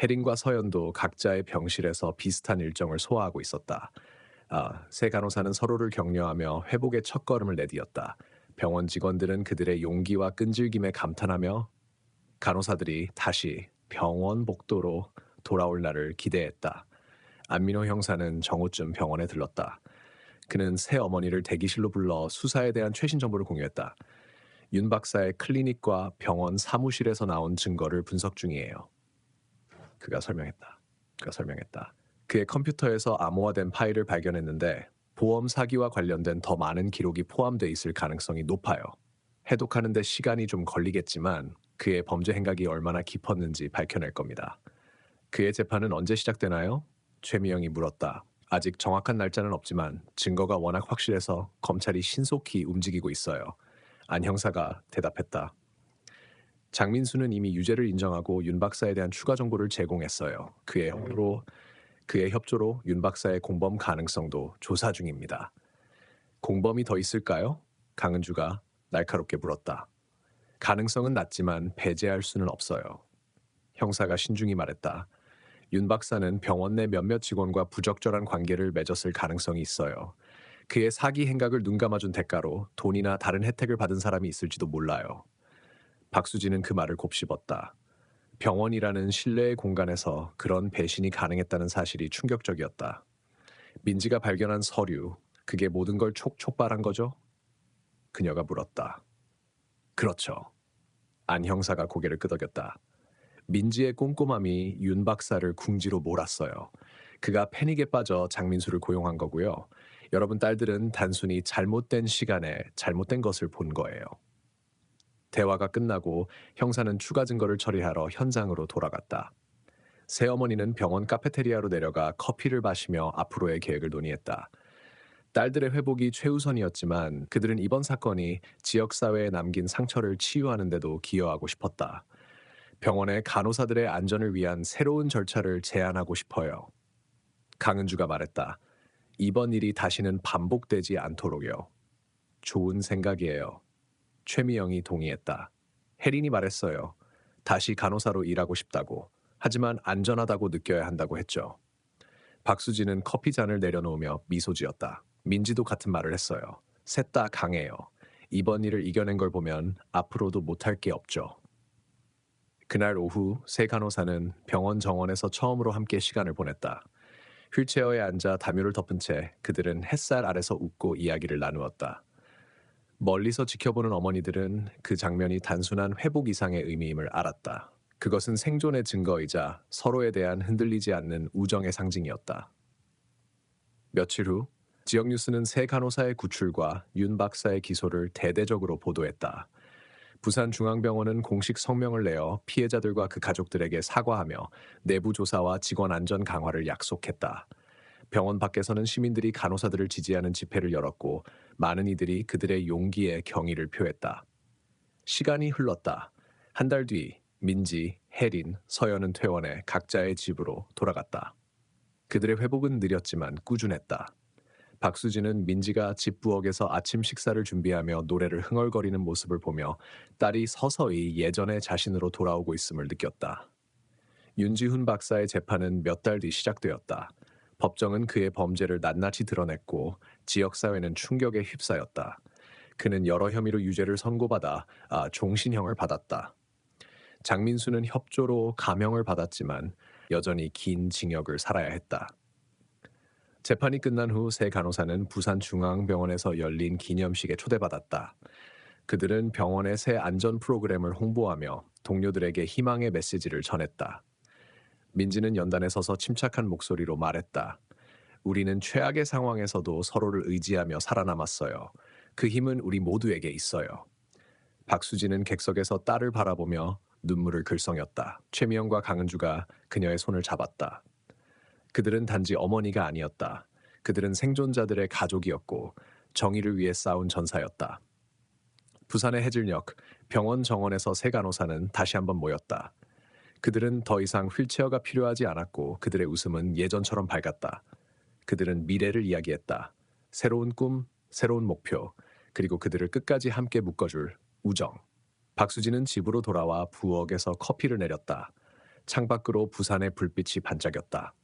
혜린과 서연도 각자의 병실에서 비슷한 일정을 소화하고 있었다. 세 간호사는 서로를 격려하며 회복의 첫걸음을 내디뎠다. 병원 직원들은 그들의 용기와 끈질김에 감탄하며 간호사들이 다시 병원 복도로 돌아올 날을 기대했다. 안민호 형사는 정오쯤 병원에 들렀다. 그는 새 어머니를 대기실로 불러 수사에 대한 최신 정보를 공유했다. 윤 박사의 클리닉과 병원 사무실에서 나온 증거를 분석 중이에요. 그가 설명했다. 그의 컴퓨터에서 암호화된 파일을 발견했는데 보험 사기와 관련된 더 많은 기록이 포함돼 있을 가능성이 높아요. 해독하는 데 시간이 좀 걸리겠지만 그의 범죄 행각이 얼마나 깊었는지 밝혀낼 겁니다. 그의 재판은 언제 시작되나요? 최미영이 물었다. 아직 정확한 날짜는 없지만 증거가 워낙 확실해서 검찰이 신속히 움직이고 있어요. 안 형사가 대답했다. 장민수는 이미 유죄를 인정하고 윤 박사에 대한 추가 정보를 제공했어요. 그의 협조로 윤 박사의 공범 가능성도 조사 중입니다. 공범이 더 있을까요? 강은주가 날카롭게 물었다. 가능성은 낮지만 배제할 수는 없어요. 형사가 신중히 말했다. 윤 박사는 병원 내 몇몇 직원과 부적절한 관계를 맺었을 가능성이 있어요. 그의 사기 행각을 눈감아준 대가로 돈이나 다른 혜택을 받은 사람이 있을지도 몰라요. 박수진은 그 말을 곱씹었다. 병원이라는 신뢰의 공간에서 그런 배신이 가능했다는 사실이 충격적이었다. 민지가 발견한 서류, 그게 모든 걸 촉촉발한 거죠? 그녀가 물었다. 그렇죠. 안 형사가 고개를 끄덕였다. 민지의 꼼꼼함이 윤 박사를 궁지로 몰았어요. 그가 패닉에 빠져 장민수를 고용한 거고요. 여러분 딸들은 단순히 잘못된 시간에 잘못된 것을 본 거예요. 대화가 끝나고 형사는 추가 증거를 처리하러 현장으로 돌아갔다. 새어머니는 병원 카페테리아로 내려가 커피를 마시며 앞으로의 계획을 논의했다. 딸들의 회복이 최우선이었지만 그들은 이번 사건이 지역사회에 남긴 상처를 치유하는 데도 기여하고 싶었다. 병원의 간호사들의 안전을 위한 새로운 절차를 제안하고 싶어요. 강은주가 말했다. 이번 일이 다시는 반복되지 않도록요. 좋은 생각이에요. 최미영이 동의했다. 혜린이 말했어요. 다시 간호사로 일하고 싶다고. 하지만 안전하다고 느껴야 한다고 했죠. 박수진은 커피 잔을 내려놓으며 미소 지었다. 민지도 같은 말을 했어요. 셋 다 강해요. 이번 일을 이겨낸 걸 보면 앞으로도 못할 게 없죠. 그날 오후 세 간호사는 병원 정원에서 처음으로 함께 시간을 보냈다. 휠체어에 앉아 담요를 덮은 채 그들은 햇살 아래서 웃고 이야기를 나누었다. 멀리서 지켜보는 어머니들은 그 장면이 단순한 회복 이상의 의미임을 알았다. 그것은 생존의 증거이자 서로에 대한 흔들리지 않는 우정의 상징이었다. 며칠 후 지역 뉴스는 새 간호사의 구출과 윤 박사의 기소를 대대적으로 보도했다. 부산중앙병원은 공식 성명을 내어 피해자들과 그 가족들에게 사과하며 내부 조사와 직원 안전 강화를 약속했다. 병원 밖에서는 시민들이 간호사들을 지지하는 집회를 열었고 많은 이들이 그들의 용기에 경의를 표했다. 시간이 흘렀다. 한 달 뒤 민지, 혜린, 서연은 퇴원해 각자의 집으로 돌아갔다. 그들의 회복은 느렸지만 꾸준했다. 박수진은 민지가 집 부엌에서 아침 식사를 준비하며 노래를 흥얼거리는 모습을 보며 딸이 서서히 예전의 자신으로 돌아오고 있음을 느꼈다. 윤지훈 박사의 재판은 몇 달 뒤 시작되었다. 법정은 그의 범죄를 낱낱이 드러냈고 지역사회는 충격에 휩싸였다. 그는 여러 혐의로 유죄를 선고받아 종신형을 받았다. 장민수는 협조로 감형을 받았지만 여전히 긴 징역을 살아야 했다. 재판이 끝난 후 세 간호사는 부산중앙병원에서 열린 기념식에 초대받았다. 그들은 병원의 새 안전 프로그램을 홍보하며 동료들에게 희망의 메시지를 전했다. 민지는 연단에 서서 침착한 목소리로 말했다. 우리는 최악의 상황에서도 서로를 의지하며 살아남았어요. 그 힘은 우리 모두에게 있어요. 박수진은 객석에서 딸을 바라보며 눈물을 글썽였다. 최미영과 강은주가 그녀의 손을 잡았다. 그들은 단지 어머니가 아니었다. 그들은 생존자들의 가족이었고 정의를 위해 싸운 전사였다. 부산의 해질녘 병원 정원에서 세 간호사는 다시 한번 모였다. 그들은 더 이상 휠체어가 필요하지 않았고 그들의 웃음은 예전처럼 밝았다. 그들은 미래를 이야기했다. 새로운 꿈, 새로운 목표, 그리고 그들을 끝까지 함께 묶어줄 우정. 박수진은 집으로 돌아와 부엌에서 커피를 내렸다. 창밖으로 부산의 불빛이 반짝였다.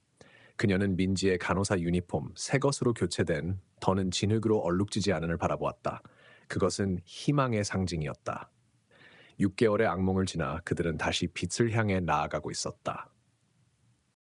그녀는 민지의 간호사 유니폼, 새 것으로 교체된 더는 진흙으로 얼룩지지 않은을 바라보았다. 그것은 희망의 상징이었다. 6개월의 악몽을 지나 그들은 다시 빛을 향해 나아가고 있었다.